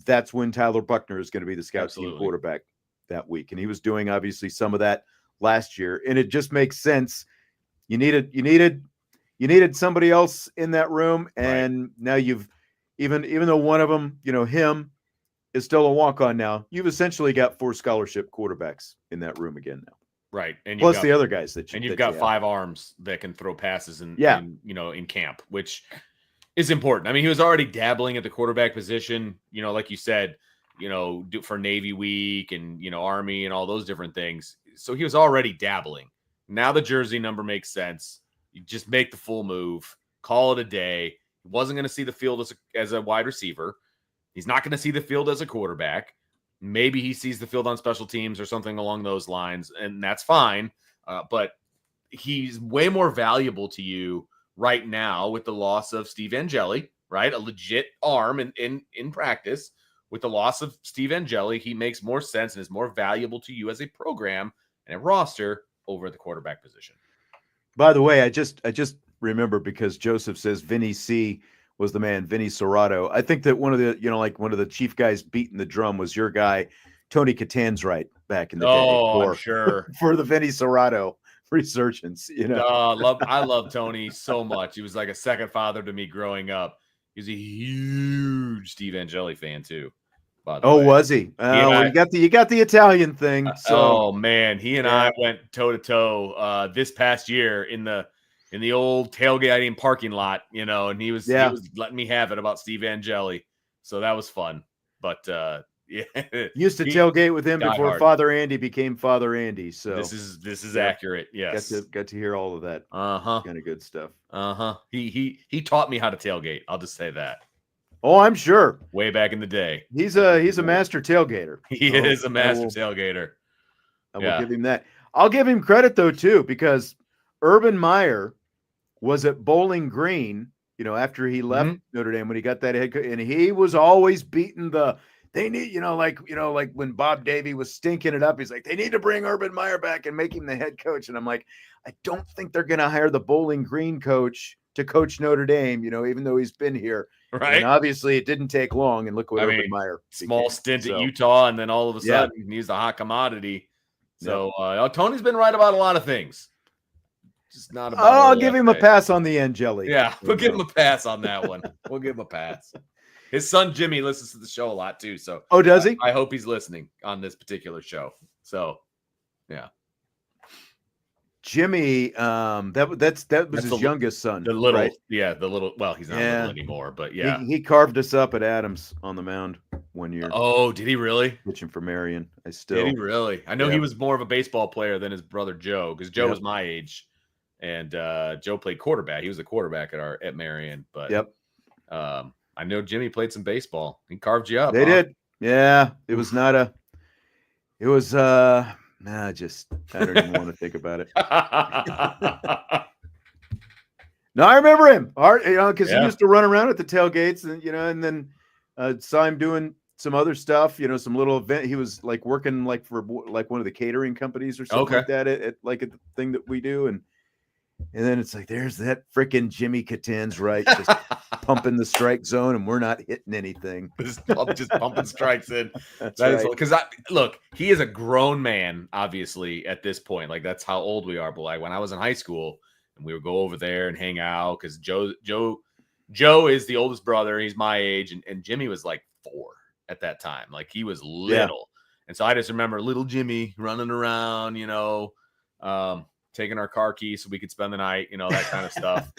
That's when Tyler Buckner is going to be the scout team quarterback that week, and he was doing obviously some of that last year, and it just makes sense. You needed somebody else in that room, and now you've even though one of them, him, is still a walk-on now, you've essentially got 4 scholarship quarterbacks in that room again now. Right. And plus the other guys you've got 5 arms that can throw passes in camp, which is important. I mean, he was already dabbling at the quarterback position, like you said, for Navy week and, Army and all those different things. So he was already dabbling. Now the jersey number makes sense. You just make the full move, call it a day. He wasn't going to see the field as a wide receiver. He's not going to see the field as a quarterback. Maybe he sees the field on special teams or something along those lines, and that's fine. But he's way more valuable to you right now with the loss of Steve Angeli, right? A legit arm in practice. With the loss of Steve Angeli, he makes more sense and is more valuable to you as a program and a roster over the quarterback position. By the way, I just remember because Joseph says Vinny C was the man, Vinny Serrato. I think that one of the chief guys beating the drum was your guy, Tony Catanzarite, back in the day. Oh, I'm sure. For the Vinny Serrato resurgence, I love Tony so much. He was like a second father to me growing up. He was a huge Steve Angeli fan too. By the way. Was he? Well, you got the Italian thing. So. Oh man, he and I went toe to toe this past year in the old tailgating parking lot, and he was letting me have it about Steve Angeli. So that was fun. But used to tailgate with him before hard. Father Andy became Father Andy. So this is accurate. Yes. Got to hear all of that. Kind of good stuff. He taught me how to tailgate. I'll just say that. Oh, I'm sure. Way back in the day. He's a master tailgater. He is a master tailgater. I will give him that. I'll give him credit though too, because Urban Meyer was at Bowling Green, after he left Notre Dame when he got that head coach, and he was always beating they need, like when Bob Davie was stinking it up, he's like, they need to bring Urban Meyer back and make him the head coach. And I'm like, I don't think they're going to hire the Bowling Green coach to coach Notre Dame, even though he's been here. Right. And obviously it didn't take long. And look what Urban Meyer became. Small stint at Utah, and then all of a sudden he's the hot commodity. So Tony's been right about a lot of things. Just not about I'll give him a pass on the Angeli. Yeah, we'll give him a pass on that one. We'll give him a pass. His son Jimmy listens to the show a lot too. So does he? I hope he's listening on this particular show. So yeah. Jimmy, that was his youngest son. The little, right? The little. Well, he's not little anymore, but he carved us up at Adams on the mound one year. Oh, did he really? Pitching for Marion. Did he really? I know he was more of a baseball player than his brother Joe, because Joe was my age, and Joe played quarterback. He was a quarterback at Marion, but I know Jimmy played some baseball. He carved you up. They did. Yeah, it was not a. It was I don't even want to think about it. No, I remember him. Because he used to run around at the tailgates, and then saw him doing some other stuff. Some little event. He was like working for one of the catering companies or something like that at the thing that we do, and then it's like there's that freaking Jimmy Catanzarite just pumping the strike zone, and we're not hitting anything. just pumping strikes in. Because look, he is a grown man, obviously, at this point. Like, that's how old we are. But like when I was in high school, and we would go over there and hang out, because Joe is the oldest brother. He's my age, and Jimmy was like 4 at that time. Like, he was little, and so I just remember little Jimmy running around. taking our car keys so we could spend the night, that kind of stuff.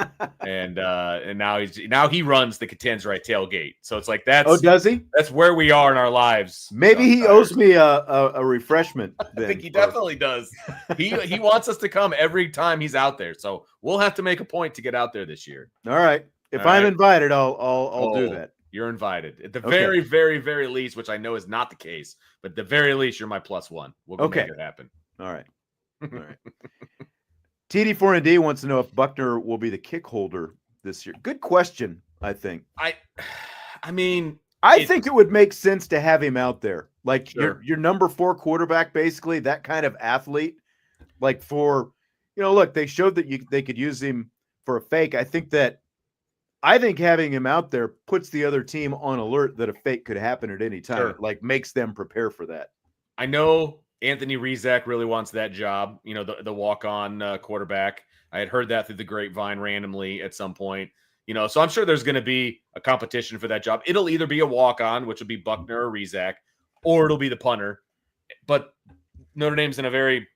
And now he runs the Contends Right tailgate. So it's like does he? That's where we are in our lives. Maybe he owes me a refreshment. I think he definitely does. He wants us to come every time he's out there. So we'll have to make a point to get out there this year. All right. If I'm invited, I'll do that. You're invited. At the very, very, very least, which I know is not the case, but at the very least, you're my +1. We'll make it happen. All right. All right. TD4ND wants to know if Buckner will be the kick holder this year. Good question, I think. I think it would make sense to have him out there. Like your number 4 quarterback, basically, that kind of athlete. Like look, they showed that they could use him for a fake. I think having him out there puts the other team on alert that a fake could happen at any time. It, like, makes them prepare for that. I know Anthony Rizak really wants that job, the walk-on quarterback. I had heard that through the grapevine randomly at some point. So I'm sure there's going to be a competition for that job. It'll either be a walk-on, which will be Buckner or Rizak, or it'll be the punter. But Notre Dame's in a very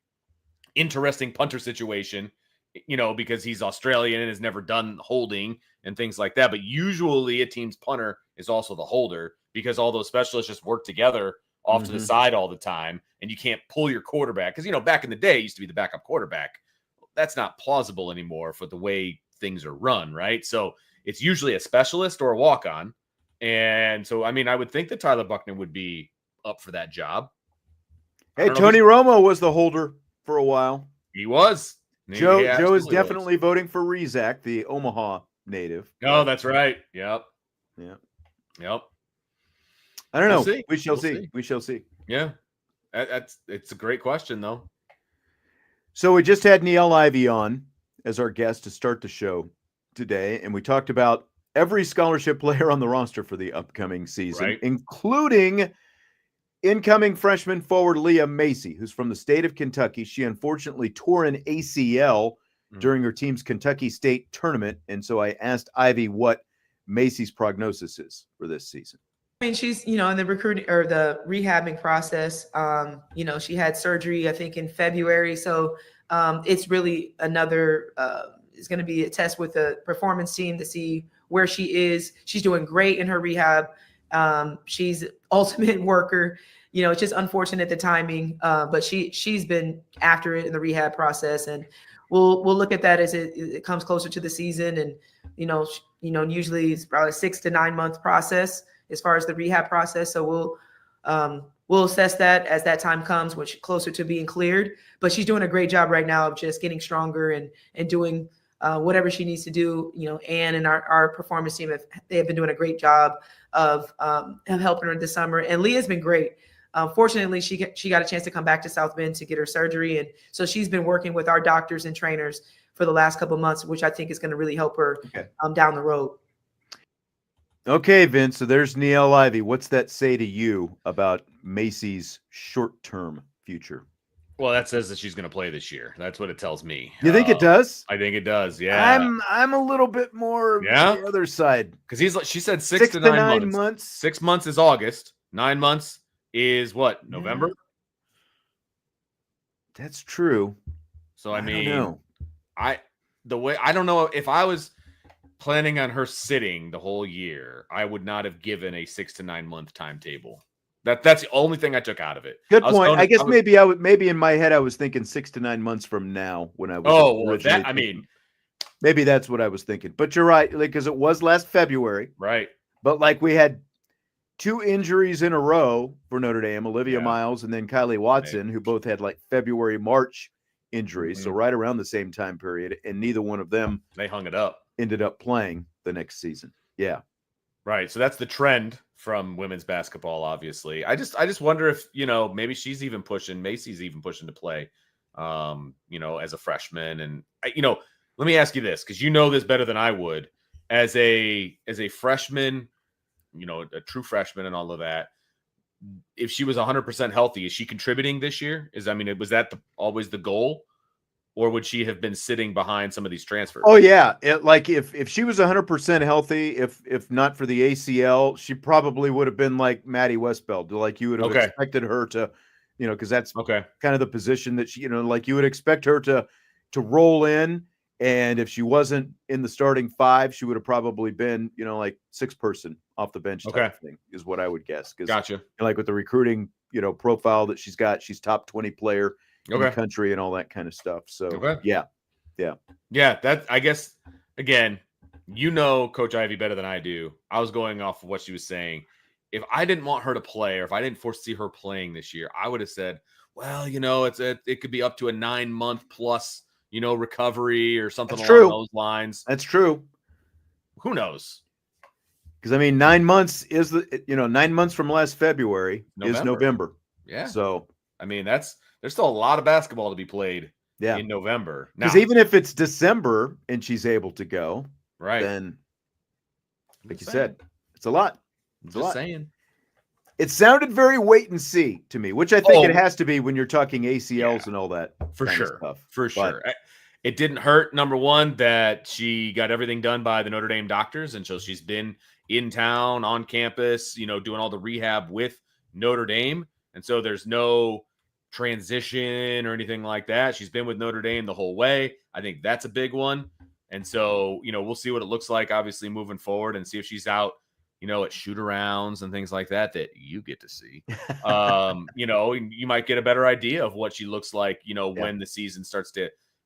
interesting punter situation, because he's Australian and has never done holding and things like that. But usually a team's punter is also the holder because all those specialists just work together off to the side all the time, and you can't pull your quarterback. Because, back in the day, it used to be the backup quarterback. That's not plausible anymore for the way things are run, right? So it's usually a specialist or a walk-on. And so, I would think that Tyler Buckner would be up for that job. Hey, Tony Romo was the holder for a while. He was. Joe is definitely voting for Rizak, the Omaha native. Oh, that's right. Yep. I don't know. We shall see. We shall see. Yeah. It's a great question, though. So we just had Niele Ivey on as our guest to start the show today, and we talked about every scholarship player on the roster for the upcoming season, including incoming freshman forward Leah Macy, who's from the state of Kentucky. She unfortunately tore an ACL during her team's Kentucky State tournament, and so I asked Ivey what Macy's prognosis is for this season. She's, in the recruiting or the rehabbing process. She had surgery, I think, in February. So it's really another, it's going to be a test with the performance team to see where she is. She's doing great in her rehab. She's ultimate worker. It's just unfortunate the timing, but she's been after it in the rehab process, and we'll look at that as it comes closer to the season. And usually it's probably a 6 to 9 month process as far as the rehab process. So we'll assess that as that time comes, which closer to being cleared. But she's doing a great job right now of just getting stronger and doing whatever she needs to do. Ann and our performance team they have been doing a great job of helping her this summer. And Leah's been great. Fortunately, she got a chance to come back to South Bend to get her surgery, and so she's been working with our doctors and trainers for the last couple of months, which I think is going to really help her down the road. Okay, Vince. So there's Niele Ivey. What's that say to you about Macy's short-term future? Well, that says that she's going to play this year. That's what it tells me. You think it does? I think it does. Yeah. I'm a little bit more the other side, because she said 6 to 9 months. 6 months is August. 9 months is what? November. That's true. So I don't know if I was planning on her sitting the whole year, I would not have given a 6 to 9 month timetable. That's the only thing I took out of it. Good point. I guess maybe in my head I was thinking 6 to 9 months from now when I was. Maybe that's what I was thinking. But you're right, because it was last February, right? But we had 2 injuries in a row for Notre Dame: Olivia Miles and then Kylie Watson, who both had February, March injuries, so right around the same time period, and neither one of them they hung it up. Ended up playing the next season. Yeah. Right. So that's the trend from women's basketball, obviously. I just wonder if, maybe Macy's even pushing to play, as a freshman. And, let me ask you this, because you know this better than I would. As a freshman, a true freshman and all of that, if she was 100% healthy, is she contributing this year? Was that always the goal? Or would she have been sitting behind some of these transfers? Oh yeah, if she was 100% healthy, if not for the ACL, she probably would have been like Maddie Westbeld. Like you would have expected her to, because that's kind of the position that she, you would expect her to to roll in. And if she wasn't in the starting 5, she would have probably been, like 6-person off the bench type thing is what I would guess. Because Gotcha. like with the recruiting, profile that she's got, she's top 20 player in the country and all that kind of stuff. So yeah. That, I guess, again, Coach Ivey better than I do. I was going off of what she was saying. If I didn't want her to play, or if I didn't foresee her playing this year, I would have said, well, it could be up to a 9-month plus, recovery or something along those lines. That's true. Who knows? Because 9 months is 9 months from last February is November. Yeah. So there's still a lot of basketball to be played. Yeah. In November. Because even if it's December and she's able to go, right, then like you said, it's a lot. It's a lot. Saying. It sounded very wait and see to me, which I think it has to be when you're talking ACLs and all that. For sure. Sure. It didn't hurt, number one, that she got everything done by the Notre Dame doctors. And so she's been in town, on campus, doing all the rehab with Notre Dame. And so there's no transition or anything like that. She's been with Notre Dame the whole way. I think that's a big one. And so, we'll see what it looks like, obviously, moving forward, and see if she's out, at shoot-arounds and things like that you get to see. You might get a better idea of what she looks like, when the season starts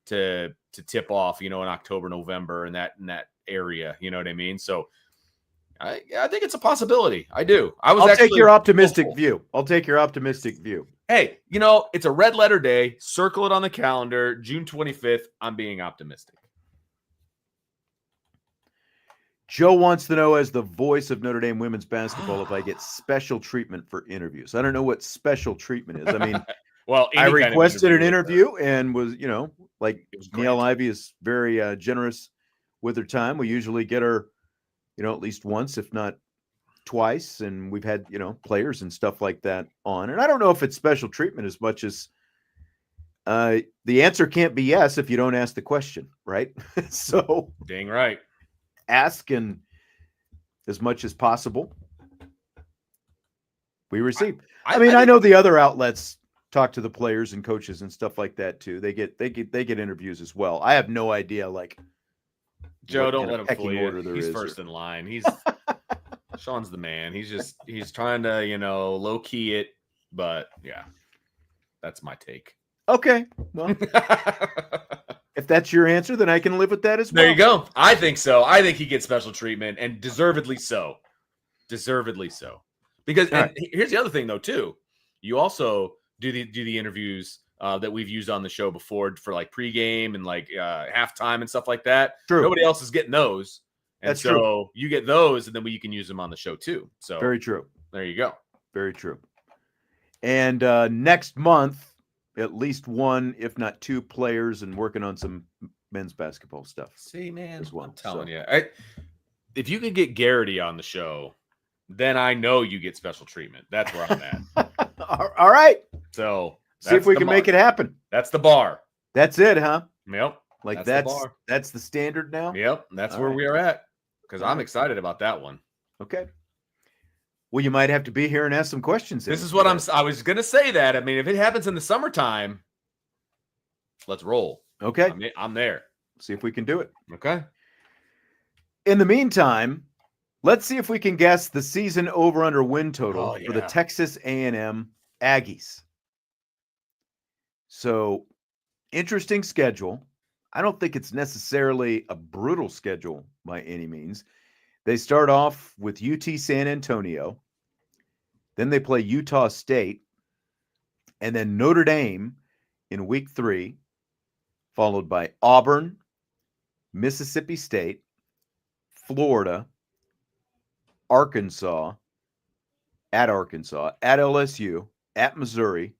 to tip off, in October, November, and that area, you know what I mean? So I think it's a possibility. I do. I'll take your optimistic view. I'll take your optimistic view. Hey, it's a red letter day. Circle it on the calendar. June 25th. I'm being optimistic. Joe wants to know, as the voice of Notre Dame women's basketball, if I get special treatment for interviews. I don't know what special treatment is. Well, I requested an interview and was, like Niele Ivey is very generous with her time. We usually get her, at least once, if not twice. And we've had, players and stuff like that on. And I don't know if it's special treatment as much as the answer can't be yes if you don't ask the question, right? So dang right. Ask, and as much as possible we receive. I know the other outlets talk to the players and coaches and stuff like that too. They get interviews as well. I have no idea. Like, Joe, don't let him fool you. He's first in line. He's Sean's the man. He's trying to low key it, but yeah, that's my take. Okay, well. If that's your answer, then I can live with that as well. There you go. I think so. I think he gets special treatment, and deservedly so. Deservedly so. Because here's the other thing, though, too. You also do the interviews that we've used on the show before for like pregame and like halftime and stuff like that. True. Nobody else is getting those. And that's so true. You get those, and then you can use them on the show too. So very true. There you go. Very true. And next month, at least one, if not two players, and working on some men's basketball stuff. See, man, as well. I'm telling you. If you could get Garrity on the show, then I know you get special treatment. That's where I'm at. All right. So see if we can make it happen. That's the bar. That's it, huh? Yep. Like that's the standard now? Yep. That's where we are at. Because I'm excited about that one. Okay. Well, you might have to be here and ask some questions. This is what I was going to say that. If it happens in the summertime, let's roll. Okay. I'm there. See if we can do it. Okay. In the meantime, let's see if we can guess the season over-under win total for the Texas A&M Aggies. So, interesting schedule. I don't think it's necessarily a brutal schedule by any means. They start off with UT San Antonio. Then they play Utah State. And then Notre Dame in week 3, followed by Auburn, Mississippi State, Florida, Arkansas, at LSU, at Missouri,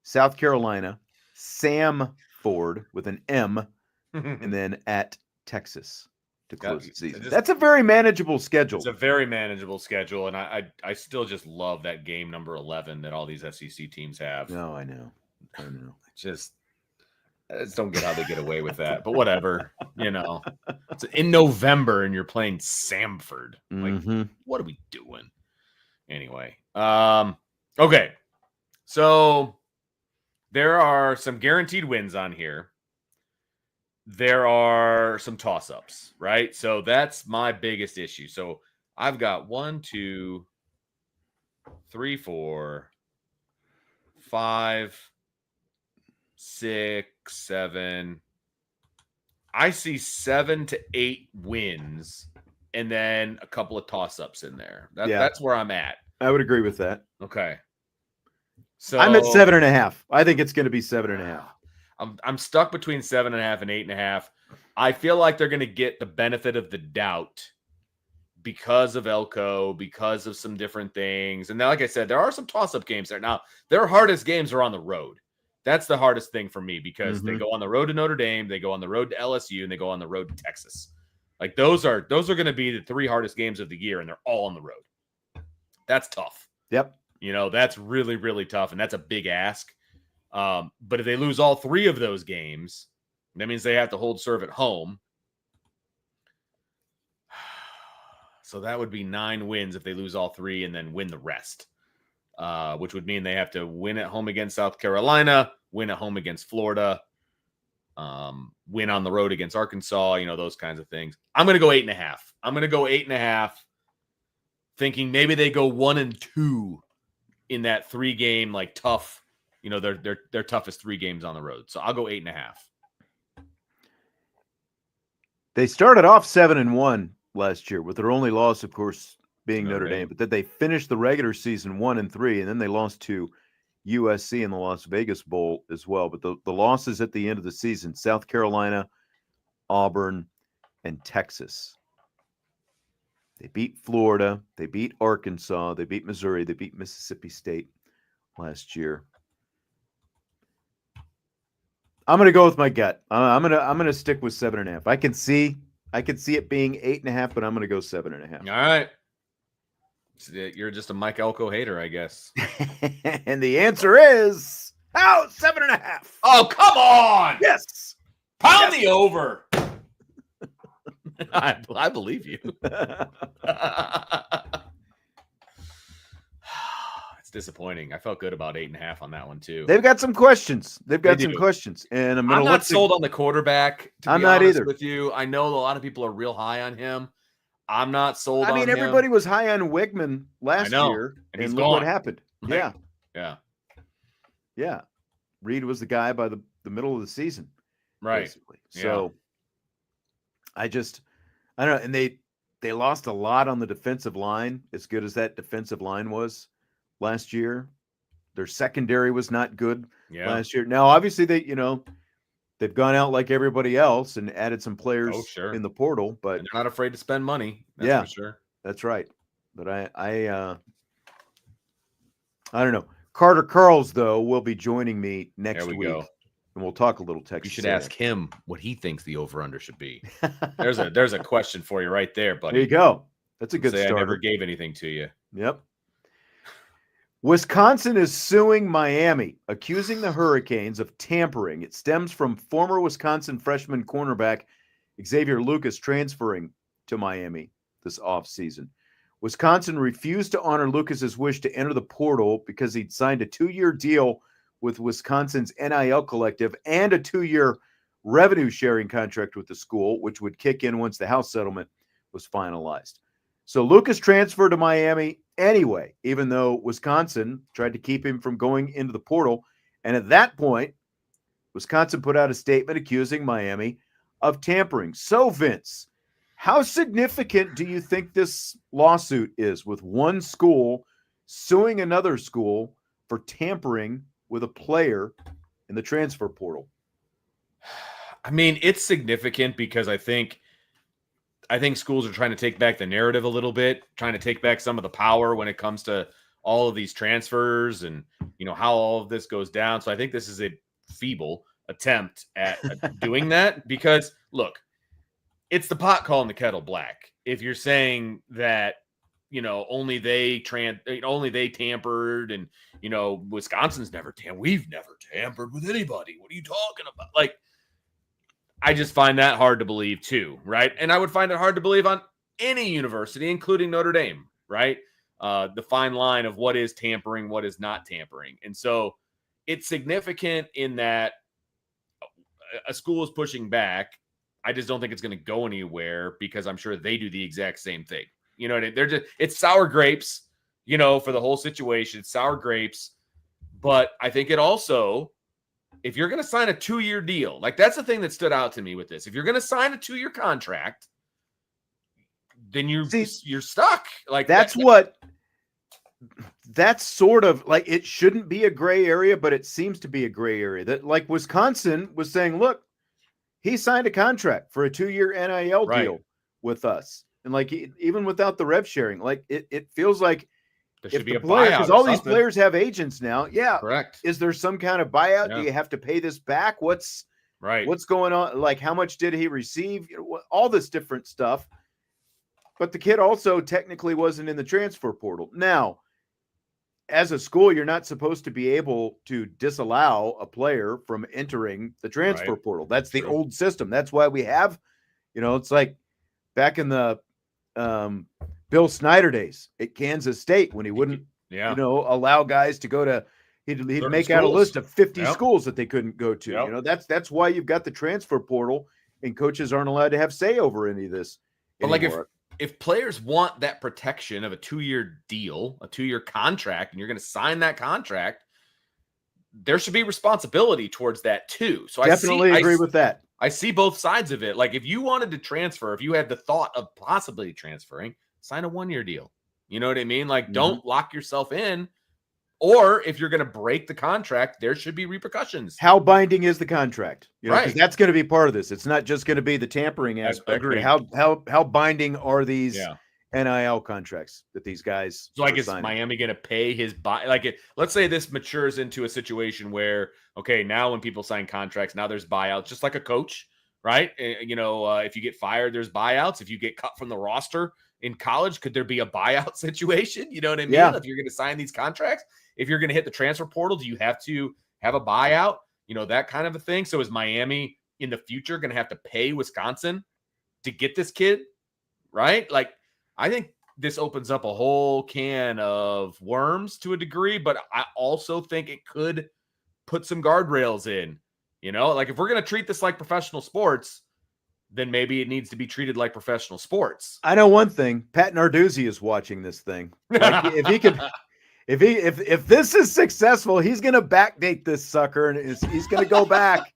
South Carolina, Samford with an M, and then at Texas to close the season. That's a very manageable schedule. It's a very manageable schedule, and I still just love that game number 11 that all these SEC teams have. No, I know. I just don't get how they get away with that, but whatever. It's in November and you're playing Samford. Like, what are we doing? Anyway, okay. So there are some guaranteed wins on here. there are some toss-ups, right? So that's my biggest issue. So I've got 1, 2, 3, 4, 5, 6, 7. I see 7 to 8 wins and then a couple of toss-ups in there. That's where I'm at. I would agree with that. Okay. So I'm at 7.5. I think it's going to be 7.5. I'm stuck between 7.5 and 8.5. I feel like they're going to get the benefit of the doubt because of Elko, because of some different things. And now, like I said, there are some toss-up games there. Now, their hardest games are on the road. That's the hardest thing for me because they go on the road to Notre Dame, they go on the road to LSU, and they go on the road to Texas. Like those are going to be the 3 hardest games of the year, and they're all on the road. That's tough. Yep. That's really, really tough, and that's a big ask. But if they lose all 3 of those games, that means they have to hold serve at home. So that would be 9 wins if they lose all 3 and then win the rest, which would mean they have to win at home against South Carolina, win at home against Florida, win on the road against Arkansas, those kinds of things. I'm going to go 8.5. I'm going to go 8.5, thinking maybe they go 1-2 in that 3-game, like tough, their toughest 3 games on the road. So I'll go 8.5. They started off 7-1 last year, with their only loss, of course, being Notre Dame. But then they finished the regular season 1-3, and then they lost to USC in the Las Vegas Bowl as well. But the losses at the end of the season: South Carolina, Auburn, and Texas. They beat Florida, they beat Arkansas, they beat Missouri, they beat Mississippi State last year. I'm going to go with my gut. I'm going to stick with 7.5. I can see it being 8.5, but I'm going to go 7.5. All right. So you're just a Mike Elko hater, I guess. And the answer is 7.5. Oh, come on! Yes, pound the over. I believe you. It's disappointing. I felt good about 8.5 on that one too. They've got some questions. And I'm not sold on the quarterback. I'm not either. With you, I know a lot of people are real high on him. I'm not sold. I mean, everybody was high on Wigman last year, and look what happened. Yeah. Reed was the guy by the middle of the season, right? Basically. So I don't know. And they lost a lot on the defensive line. As good as that defensive line was last year, their secondary was not good last year. Now, obviously, they've gone out like everybody else and added some players in the portal, but and they're not afraid to spend money. That's for sure. That's right. But I don't know. Carter Carls, though, will be joining me next week. Go. And we'll talk a little Texas. You should ask him what he thinks the over-under should be. There's a question for you right there, buddy. There you go. That's a good start. I never gave anything to you. Yep. Wisconsin is suing Miami, accusing the Hurricanes of tampering. It stems from former Wisconsin freshman cornerback Xavier Lucas transferring to Miami this offseason. Wisconsin refused to honor Lucas's wish to enter the portal because he'd signed a 2-year deal with Wisconsin's NIL collective and a 2-year revenue sharing contract with the school, which would kick in once the house settlement was finalized. So Lucas transferred to Miami anyway, even though Wisconsin tried to keep him from going into the portal. And at that point, Wisconsin put out a statement accusing Miami of tampering. So, Vince, how significant do you think this lawsuit is, with one school suing another school for tampering with a player in the transfer portal? I mean, it's significant because I think schools are trying to take back the narrative a little bit, trying to take back some of the power when it comes to all of these transfers and, how all of this goes down. So I think this is a feeble attempt at doing that because, look, it's the pot calling the kettle black. If you're saying that, only they tampered and, Wisconsin's never tampered. We've never tampered with anybody. What are you talking about? Like, I just find that hard to believe too, right? And I would find it hard to believe on any university, including Notre Dame, right? The fine line of what is tampering, what is not tampering. And so it's significant in that a school is pushing back. I just don't think it's going to go anywhere because I'm sure they do the exact same thing. You know, it's sour grapes, you know, for the whole situation. It's sour grapes. But I think it also, if you're going to sign a 2-year deal, like that's the thing that stood out to me with this. If you're going to sign a 2-year contract, then you're stuck. Like that's sort of like, it shouldn't be a gray area, but it seems to be a gray area. That like Wisconsin was saying, look, he signed a contract for a 2-year NIL deal with us. And like, even without the rev sharing, like it feels like there should be a player, buyout because or all these something. players have agents now. Yeah. Correct. Is there some kind of buyout? Yeah. Do you have to pay this back? What's going on? Like, how much did he receive? You know, all this different stuff. But the kid also technically wasn't in the transfer portal. Now, as a school, you're not supposed to be able to disallow a player from entering the transfer portal. That's the old system. That's why we have, you know, it's like back in the Bill Snyder days at Kansas State when he wouldn't, you know, allow guys to go to, he'd make out a list of 50 schools that they couldn't go to. You know, that's why you've got the transfer portal, and coaches aren't allowed to have say over any of this. But like if players want that protection of a 2-year deal, a 2-year contract, and you're going to sign that contract, there should be responsibility towards that too. So definitely agree with that. I see both sides of it. Like if you wanted to transfer, if you had the thought of possibly transferring, sign a 1-year deal. You know what I mean? Like don't lock yourself in. Or if you're going to break the contract, there should be repercussions. How binding is the contract? You know, because that's going to be part of this. It's not just going to be the tampering aspect. How binding are these NIL contracts that these guys? So like, is Miami going to pay his let's say this matures into a situation where, okay, now when people sign contracts, now there's buyouts, just like a coach, right? You know, if you get fired, there's buyouts. If you get cut from the roster in college, could there be a buyout situation? You know what I mean? Yeah. If you're going to sign these contracts, if you're going to hit the transfer portal, do you have to have a buyout? You know, that kind of a thing. So is Miami in the future going to have to pay Wisconsin to get this kid? Right? Like, I think this opens up a whole can of worms to a degree, but I also think it could put some guardrails in. You know, like if we're going to treat this like professional sports, then maybe it needs to be treated like professional sports. I know one thing. Pat Narduzzi is watching this thing. Like, if he could, if this is successful, he's going to backdate this sucker, and he's going to go back.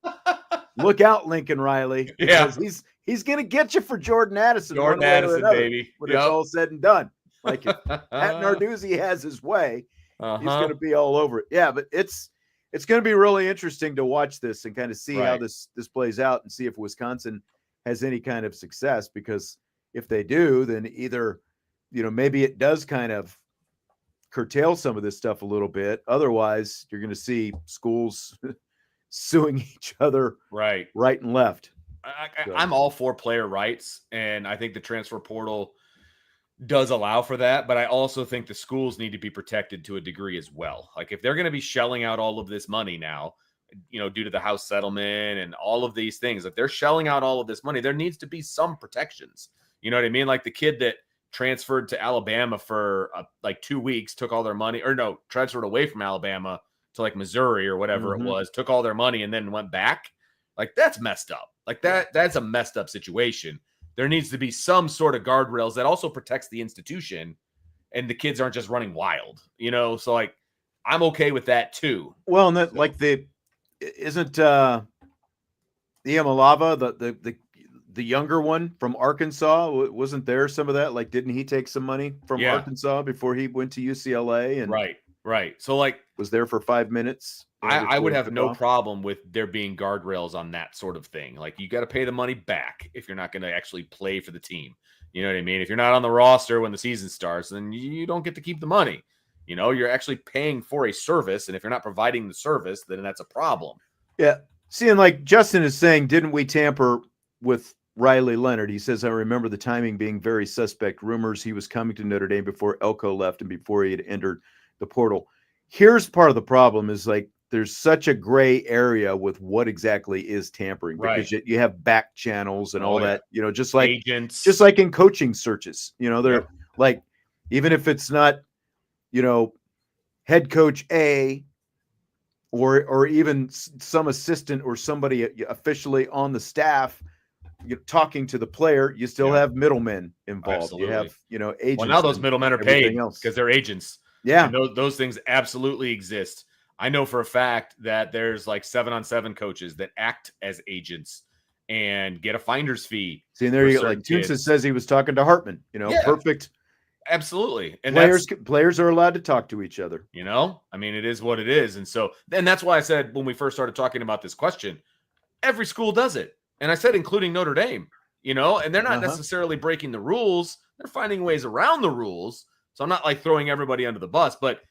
Look out, Lincoln Riley. Yeah, he's going to get you for Jordan Addison. Jordan Addison, baby. When it's all said and done. Like if Pat Narduzzi has his way, he's going to be all over it. Yeah, but it's going to be really interesting to watch this and kind of see how this plays out, and see if Wisconsin has any kind of success, because if they do, then either, you know, maybe it does kind of curtail some of this stuff a little bit. Otherwise, you're going to see schools suing each other right and left. I'm all for player rights, and I think the transfer portal does allow for that, but I also think the schools need to be protected to a degree as well. Like if they're going to be shelling out all of this money now, you know, due to the house settlement and all of these things, if they're shelling out all of this money, there needs to be some protections. You know what I mean? Like the kid that transferred to Alabama for like 2 weeks, took all their money, or no, transferred away from Alabama to like Missouri or whatever it was, took all their money and then went back. Like that's messed up. Like that's a messed up situation. There needs to be some sort of guardrails that also protects the institution, and the kids aren't just running wild, you know? So like, I'm okay with that too. Well, and that like isn't Iemalava the younger one from Arkansas? Wasn't there some of that? Like, didn't he take some money from Arkansas before he went to UCLA? And right. So like, was there for 5 minutes. I would have no problem with there being guardrails on that sort of thing. Like you got to pay the money back if you're not going to actually play for the team. You know what I mean? If you're not on the roster when the season starts, then you don't get to keep the money. You know, you're actually paying for a service, and if you're not providing the service, then that's a problem. Yeah. See, and like Justin is saying, didn't we tamper with Riley Leonard? He says, I remember the timing being very suspect. Rumors he was coming to Notre Dame before Elko left and before he had entered the portal. Here's part of the problem is like there's such a gray area with what exactly is tampering, because you have back channels and all that, you know, just like agents, just like in coaching searches, you know, they're like, even if it's not, you know, head coach A or even some assistant or somebody officially on the staff talking to the player, you still have middlemen involved. Absolutely. You have, agents. Well, now those middlemen are paid else because they're agents. Yeah. And those things absolutely exist. I know for a fact that there's like 7-on-7 coaches that act as agents and get a finder's fee. See, and there you go. Like Tunsa says he was talking to Hartman, perfect. Absolutely. And players are allowed to talk to each other. I mean, it is what it is. And so then that's why I said when we first started talking about this question, every school does it. And I said, including Notre Dame, and they're not necessarily breaking the rules. They're finding ways around the rules. So I'm not like throwing everybody under the bus, but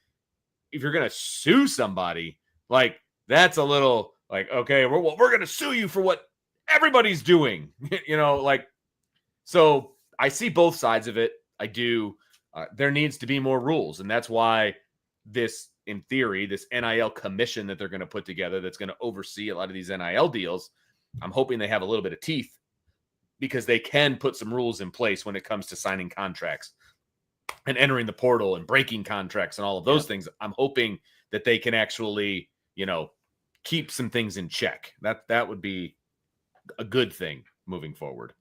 if you're going to sue somebody, like that's a little like, okay, we're going to sue you for what everybody's doing, so I see both sides of it. I do. There needs to be more rules. And that's why this, in theory, this NIL commission that they're going to put together, that's going to oversee a lot of these NIL deals, I'm hoping they have a little bit of teeth because they can put some rules in place when it comes to signing contracts and entering the portal and breaking contracts and all of those things. I'm hoping that they can actually, keep some things in check. That would be a good thing moving forward.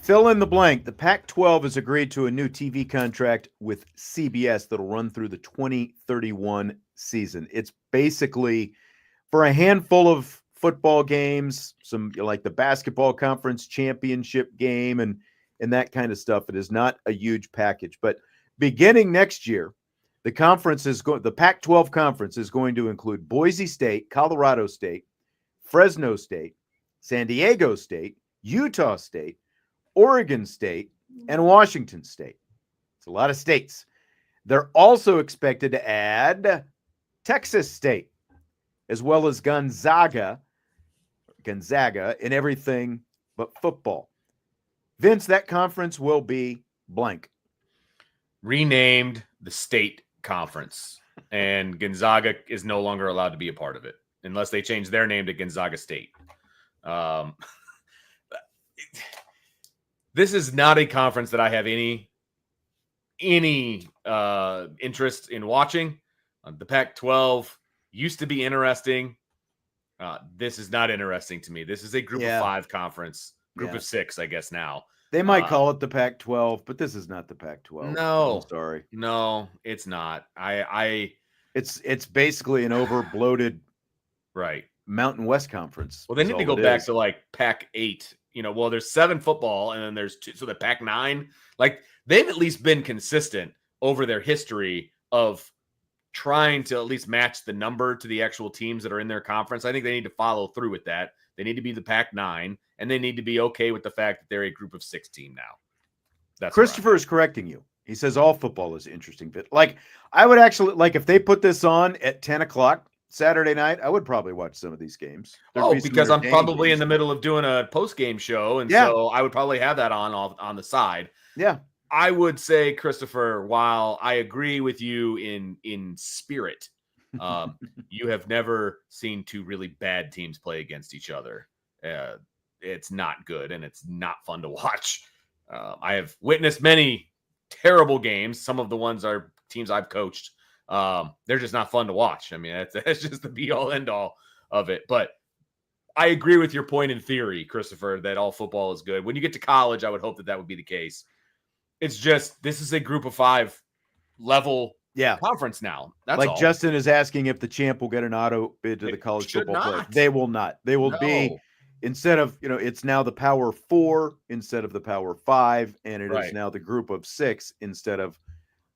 Fill in the blank. The Pac-12 has agreed to a new TV contract with CBS that'll run through the 2031 season. It's basically for a handful of football games, some like the basketball conference championship game and that kind of stuff. It is not a huge package, but beginning next year, the Pac-12 conference is going to include Boise State, Colorado State, Fresno State, San Diego State, Utah State, Oregon State, and Washington State. It's a lot of states. They're also expected to add Texas State, as well as Gonzaga in everything but football. Vince, that conference will be blank. Renamed the state conference, and Gonzaga is no longer allowed to be a part of it unless they change their name to Gonzaga State. This is not a conference that I have any interest in watching. The Pac-12 used to be interesting. This is not interesting to me. This is a group of 5 conference, group of 6, I guess now. They might call it the Pac-12, but this is not the Pac-12. No, I'm sorry. No, it's not. It's basically an over-bloated Mountain West Conference. Well, they need to go back to like Pac-8. Well, there's 7 football, and then there's 2. So the Pac-9, like they've at least been consistent over their history of trying to at least match the number to the actual teams that are in their conference. I think they need to follow through with that. They need to be the Pac-9, and they need to be okay with the fact that they're a group of 6 team now. That's Christopher is correcting you. He says all football is interesting. But like, I would actually like if they put this on at 10 o'clock Saturday night, I would probably watch some of these games. Because I'm probably in the middle of doing a post-game show, and so I would probably have that on the side. Yeah. I would say, Christopher, while I agree with you in spirit, you have never seen 2 really bad teams play against each other. It's not good, and it's not fun to watch. I have witnessed many terrible games. Some of the ones are teams I've coached. They're just not fun to watch. I mean, that's just the be-all, end-all of it. But I agree with your point in theory, Christopher, that all football is good. When you get to college, I would hope that would be the case. It's just this is a group of 5 level conference now. That's like all. Justin is asking if the champ will get an auto bid to the college football playoff. They will not. They will be instead of it's now the Power 4 instead of the Power 5, and it is now the group of 6 instead of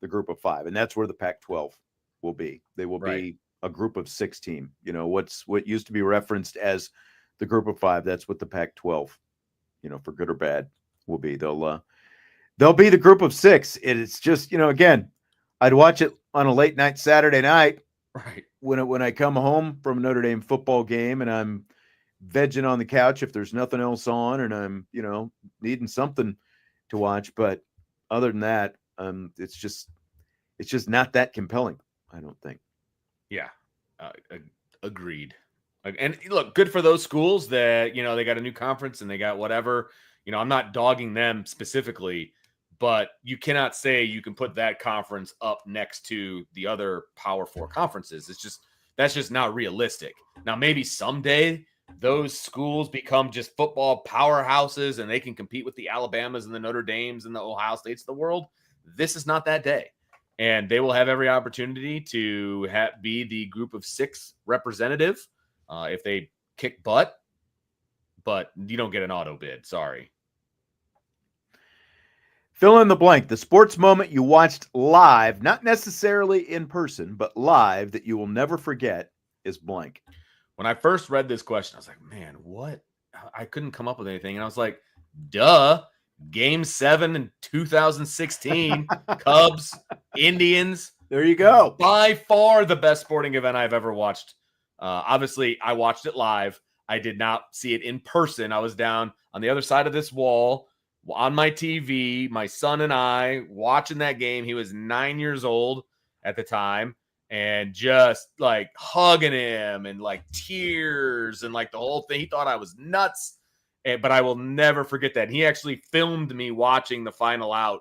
the group of 5, and that's where the Pac-12 will be. They will be a group of 6 team. What used to be referenced as the group of 5. That's what the Pac-12, for good or bad, will be. They'll be the group of 6. It's just, again, I'd watch it on a late night Saturday night, when I come home from a Notre Dame football game and I'm vegging on the couch if there's nothing else on, and I'm needing something to watch. But other than that, it's just not that compelling, I don't think. Yeah, agreed. And look, good for those schools that they got a new conference and they got whatever. I'm not dogging them specifically, but you cannot say you can put that conference up next to the other Power 4 conferences. It's just That's just not realistic. Now, maybe someday those schools become just football powerhouses and they can compete with the Alabamas and the Notre Dames and the Ohio States of the world. This is not that day. And they will have every opportunity to be the group of 6 representative if they kick butt. But you don't get an auto bid. Sorry. Fill in the blank. The sports moment you watched live, not necessarily in person, but live, that you will never forget is blank. When I first read this question, I was like, man, what? I couldn't come up with anything. And I was like, duh, Game 7 in 2016, Cubs, Indians. There you go. By far the best sporting event I've ever watched. Obviously, I watched it live. I did not see it in person. I was down on the other side of this wall on my TV, my son and I watching that game. He was 9 years old at the time. And just like hugging him and like tears and like the whole thing. He thought I was nuts, but I will never forget that. And he actually filmed me watching the final out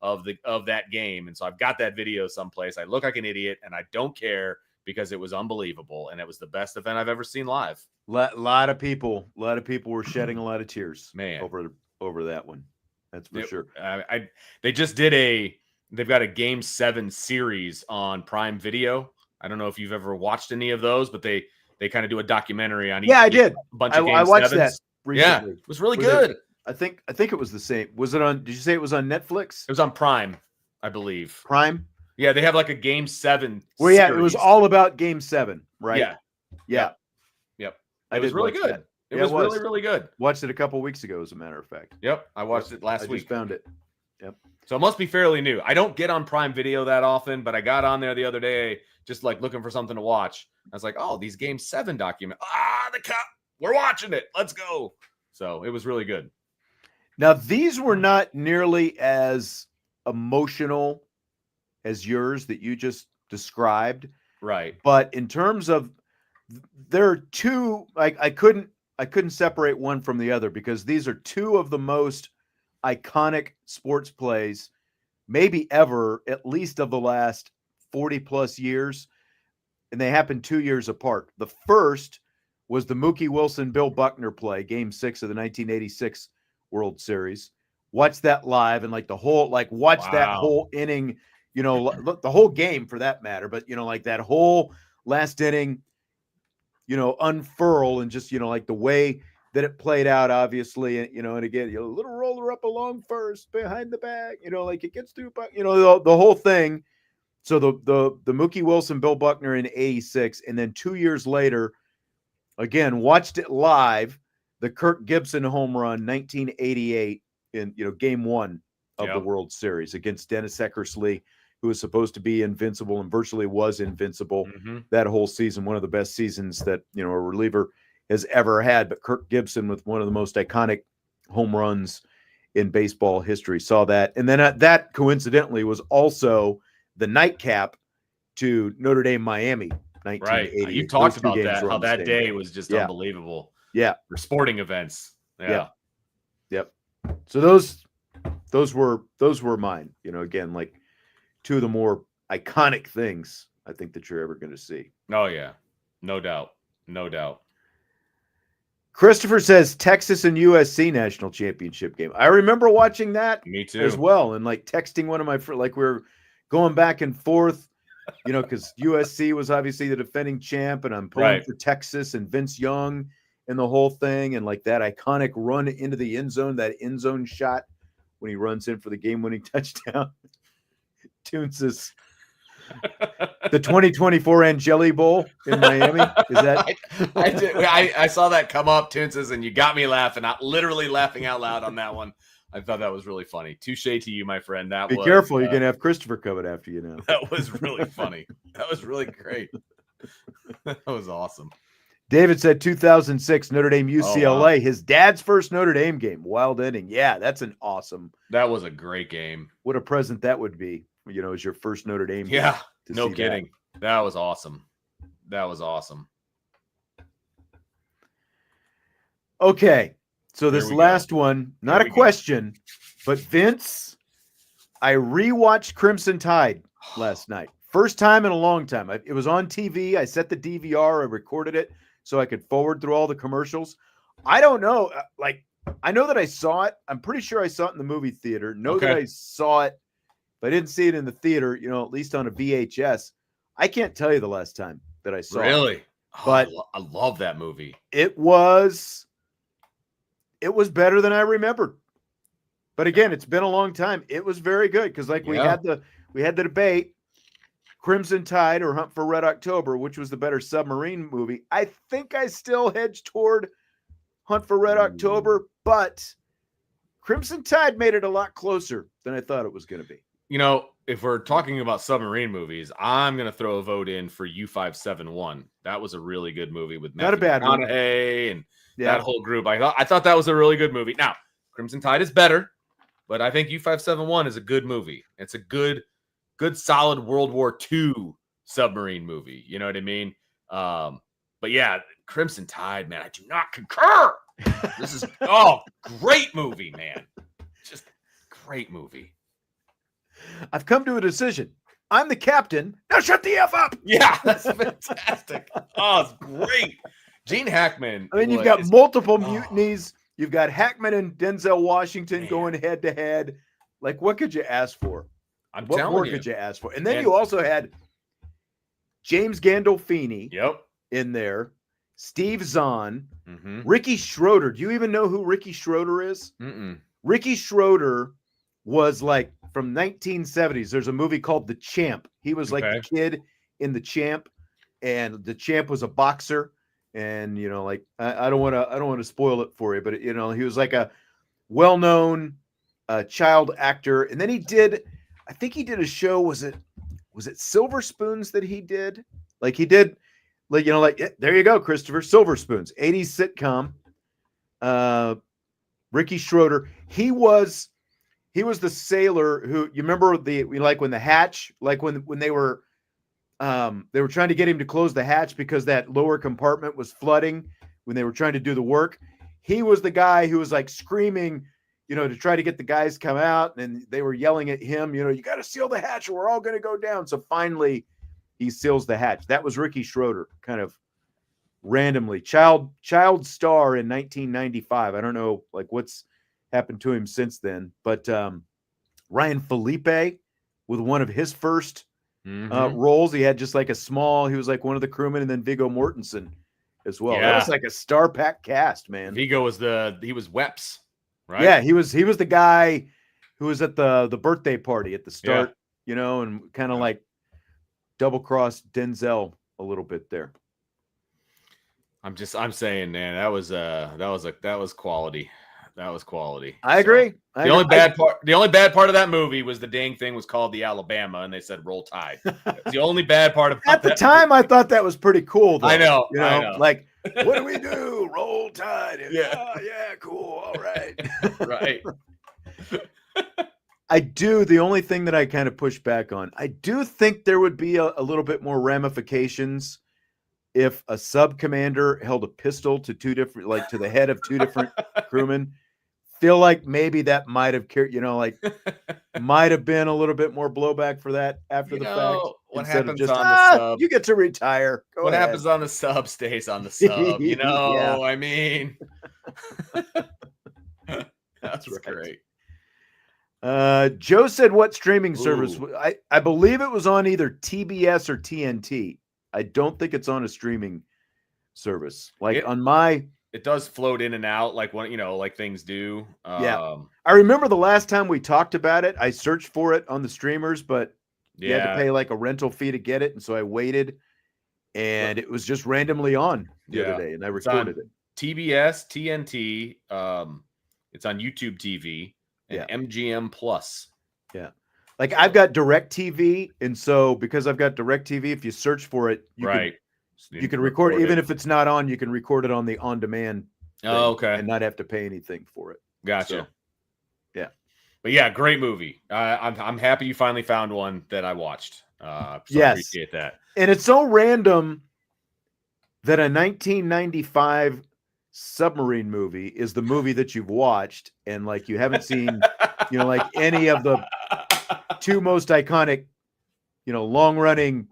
of that game. And so I've got that video someplace. I look like an idiot and I don't care because it was unbelievable. And it was the best event I've ever seen live. Lot of people were shedding a lot of tears, man, over that one. That's for sure. They just did they've got a Game 7 series on Prime Video. I don't know if you've ever watched any of those, but they kind of do a documentary on each. Yeah, I did. A bunch of Game 7s. I watched that recently. Yeah, it was really good. I think it was the same. Was it on? Did you say it was on Netflix? It was on Prime, I believe. Prime. Yeah, they have like a Game 7. Well, yeah, it was all about Game 7, right? Yeah. Yep. It was really good. It was really, really good. Watched it a couple weeks ago, as a matter of fact. Yep, I watched it last week. I just found it. Yep. So it must be fairly new. I don't get on Prime Video that often, but I got on there the other day just like looking for something to watch. I was like, oh, these Game 7 document. The Cup. We're watching it. Let's go. So it was really good. Now, these were not nearly as emotional as yours that you just described. Right. But in terms of, there are two, I couldn't separate one from the other because these are two of the most iconic sports plays, maybe ever, at least of the last 40 plus years. And they happened 2 years apart. The first was the Mookie Wilson, Bill Buckner play, Game 6 of the 1986 World Series. Watch that live and like the whole, watch that whole inning, the whole game for that matter. But, like that whole last inning, unfurl and just, like the way that it played out, obviously, and again, a little roller up along first behind the bag, like it gets through, the whole thing. So the Mookie Wilson, Bill Buckner in 86, and then 2 years later, again, watched it live, the Kirk Gibson home run, 1988 in, Game 1 of the World Series against Dennis Eckersley, who was supposed to be invincible and virtually was invincible that whole season, one of the best seasons that, a reliever has ever had. But Kirk Gibson with one of the most iconic home runs in baseball history saw that. And then that coincidentally was also the nightcap to Notre Dame, Miami, 1980. Right. You talked about that, how that day was just unbelievable. Yeah. For sporting events. Yeah. Yep. So those were mine, again, like two of the more iconic things I think that you're ever going to see. Oh yeah. No doubt. No doubt. Christopher says Texas and USC national championship game. I remember watching that. Me too. As well. And like texting one of my friends, like we were going back and forth, because USC was obviously the defending champ and I'm pulling for Texas and Vince Young and the whole thing. And like that iconic run into the end zone, that end zone shot when he runs in for the game-winning touchdown. Toons' the 2024 Angeli Bowl in Miami. Is that? I saw that come up, Toons', and you got me laughing, literally laughing out loud on that one. I thought that was really funny. Touche to you, my friend. Be careful. You're going to have Christopher coming after you now. That was really funny. That was really great. That was awesome. David said 2006 Notre Dame UCLA, Oh, wow. His dad's first Notre Dame game. Wild inning. Yeah, that's an awesome. That was a great game. What a present that would be, as your first Notre Dame game. Yeah, no kidding. That was awesome. That was awesome. Okay, so this last one, not a question, but Vince, I rewatched Crimson Tide last night. First time in a long time. It was on TV. I set the DVR. I recorded it so I could forward through all the commercials. I don't know. I know that I saw it. I'm pretty sure I saw it in the movie theater. That I saw it. If I didn't see it in the theater, at least on a VHS, I can't tell you the last time that I saw it. Really? But I love that movie. It was better than I remembered. But again, it's been a long time. It was very good because we had the debate, Crimson Tide or Hunt for Red October, which was the better submarine movie. I think I still hedge toward Hunt for Red October, but Crimson Tide made it a lot closer than I thought it was going to be. If we're talking about submarine movies, I'm going to throw a vote in for U-571. That was a really good movie with Not a bad one. McConaughey and that whole group. I thought that was a really good movie. Now, Crimson Tide is better, but I think U-571 is a good movie. It's a good solid World War II submarine movie. You know what I mean? But yeah, Crimson Tide, man, I do not concur. This is great movie, man. Just great movie. I've come to a decision. I'm the captain. Now shut the F up. Yeah, that's fantastic. It's great. Gene Hackman. I mean, you've got multiple mutinies. You've got Hackman and Denzel Washington going head to head. Like, what could you ask for? What more could you ask for? And then you also had James Gandolfini in there, Steve Zahn, Ricky Schroeder. Do you even know who Ricky Schroeder is? Ricky Schroeder was like from 1970s. There's a movie called The Champ. He was like the kid in The Champ, and The Champ was a boxer. And I don't want to spoil it for you, but he was like a well-known child actor. And then I think he did a show. Was it Silver Spoons that he did? There you go, Christopher. Silver Spoons, 80s sitcom. Ricky Schroeder. He was the sailor who, you remember when the hatch, when they were trying to get him to close the hatch because that lower compartment was flooding when they were trying to do the work. He was the guy who was like screaming, to try to get the guys come out, and they were yelling at him, you got to seal the hatch or we're all going to go down. So finally he seals the hatch. That was Ricky Schroeder, kind of randomly child star in 1995. I don't know what's happened to him since then, but Ryan Felipe with one of his first roles. He had just he was like one of the crewmen, and then Viggo Mortensen as well. That was like a star-packed cast, man. Viggo was he was Weps, right? Yeah, he was the guy who was at the birthday party at the start, and kind of like double-crossed Denzel a little bit there. I'm saying, man, that was quality. That was quality. I agree. The only bad part of that movie was the dang thing was called the Alabama, and they said Roll Tide. It's the only bad part about at the time movie. I thought that was pretty cool, though. I know. Like, what do we do? Roll Tide. Yeah. Yeah, cool. All right. Right. The only thing that I kind of push back on, I do think there would be a little bit more ramifications if a sub commander held a pistol to to the head of two different crewmen. Feel like maybe that might have might have been a little bit more blowback for that after the fact. What happens on the sub? You get to retire. What happens on the sub stays on the sub. I mean, that's great. Joe said, "What streaming service?" I believe it was on either TBS or TNT. I don't think it's on a streaming service. It does float in and out like things do. I remember the last time we talked about it, I searched for it on the streamers, but you had to pay like a rental fee to get it. And so I waited, and it was just randomly on the other day, and I recorded it. TBS, TNT, it's on YouTube TV and MGM Plus. Yeah. Like I've got DirecTV, and so because I've got DirecTV, if you search for it, you can record it. Even if it's not on, you can record it on the on-demand thing and not have to pay anything for it. Gotcha. So, yeah. But yeah, great movie. I'm happy you finally found one that I watched. Yes. I appreciate that. And it's so random that a 1995 submarine movie is the movie that you've watched, and you haven't seen, any of the two most iconic long-running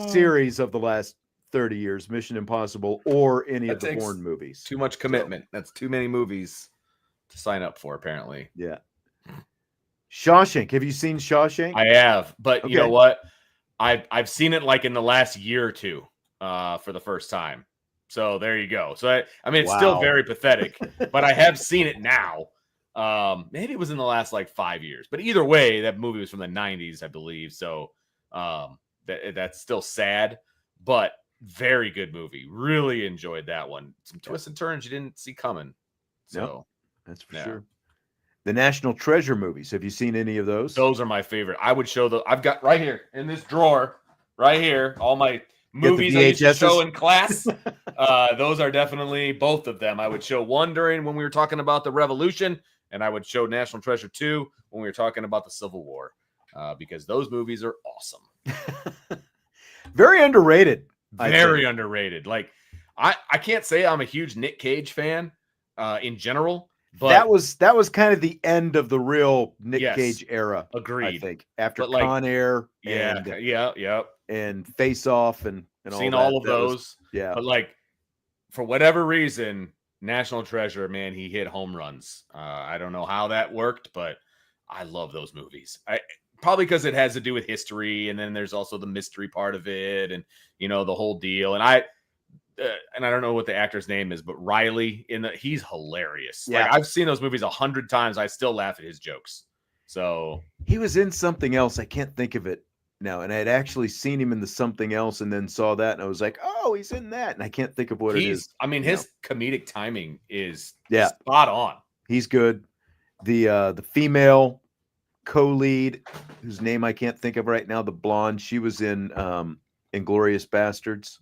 series of the last 30 years, Mission Impossible or any That of the takes Bourne movies. Too much commitment. That's too many movies to sign up for, apparently. Yeah. Shawshank. Have you seen Shawshank? I have, but you know Okay. what? I've seen it like in the last year or two for the first time. So there you go. So I mean, it's still Wow. very pathetic, but I have seen it now. Maybe it was in the last like 5 years, but either way, that movie was from the 90s, I believe. So that's still sad, but very good movie. Really enjoyed that one. Some twists and turns you didn't see coming. So Nope, that's for sure. The National Treasure movies. Have you seen any of those? Those are my favorite. I would show I've got right here in this drawer, right here, all my movies I used to show in class. Those are definitely both of them. I would show one when we were talking about the Revolution, and I would show National Treasure 2 when we were talking about the Civil War, because those movies are awesome. Very underrated. Very underrated. Like I can't say I'm a huge Nick Cage fan in general. But that was kind of the end of the real Nick Cage era. Agreed. I think after Con Air and Face Off and seen all of those. Yeah. But like for whatever reason, National Treasure, man, he hit home runs. I don't know how that worked, but I love those movies. Probably because it has to do with history, and then there's also the mystery part of it, and the whole deal. And I don't know what the actor's name is, but Riley he's hilarious. Yeah. Like I've seen those movies 100 times. I still laugh at his jokes. So he was in something else. I can't think of it now. And I had actually seen him in the something else and then saw that. And I was like, oh, he's in that. And I can't think of what it is. I mean, his comedic timing is spot on. He's good. The female co-lead, whose name I can't think of right now, the blonde, she was in Inglourious Bastards.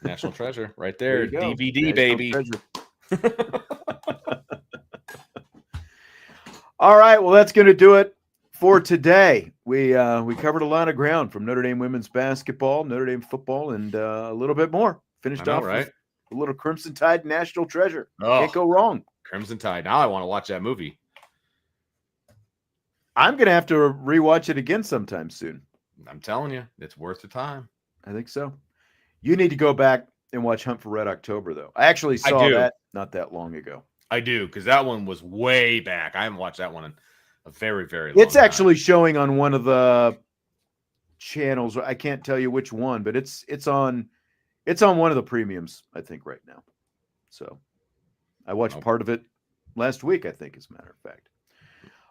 National Treasure right there. DVD, National baby. All right. Well, that's going to do it for today. We covered a lot of ground, from Notre Dame women's basketball, Notre Dame football, and a little bit more. Finished off with a little Crimson Tide National Treasure. Can't go wrong. Crimson Tide. Now I want to watch that movie. I'm going to have to rewatch it again sometime soon. I'm telling you, it's worth the time. I think so. You need to go back and watch Hunt for Red October, though. I actually saw that not that long ago. I do, because that one was way back. I haven't watched that one in a very, very long time. It's actually showing on one of the channels. I can't tell you which one, but it's on one of the premiums, I think, right now. So I watched part of it last week, I think, as a matter of fact.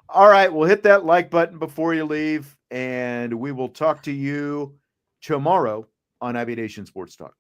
All right, we'll hit that like button before you leave, and we will talk to you tomorrow on Ivy Nation Sports Talk.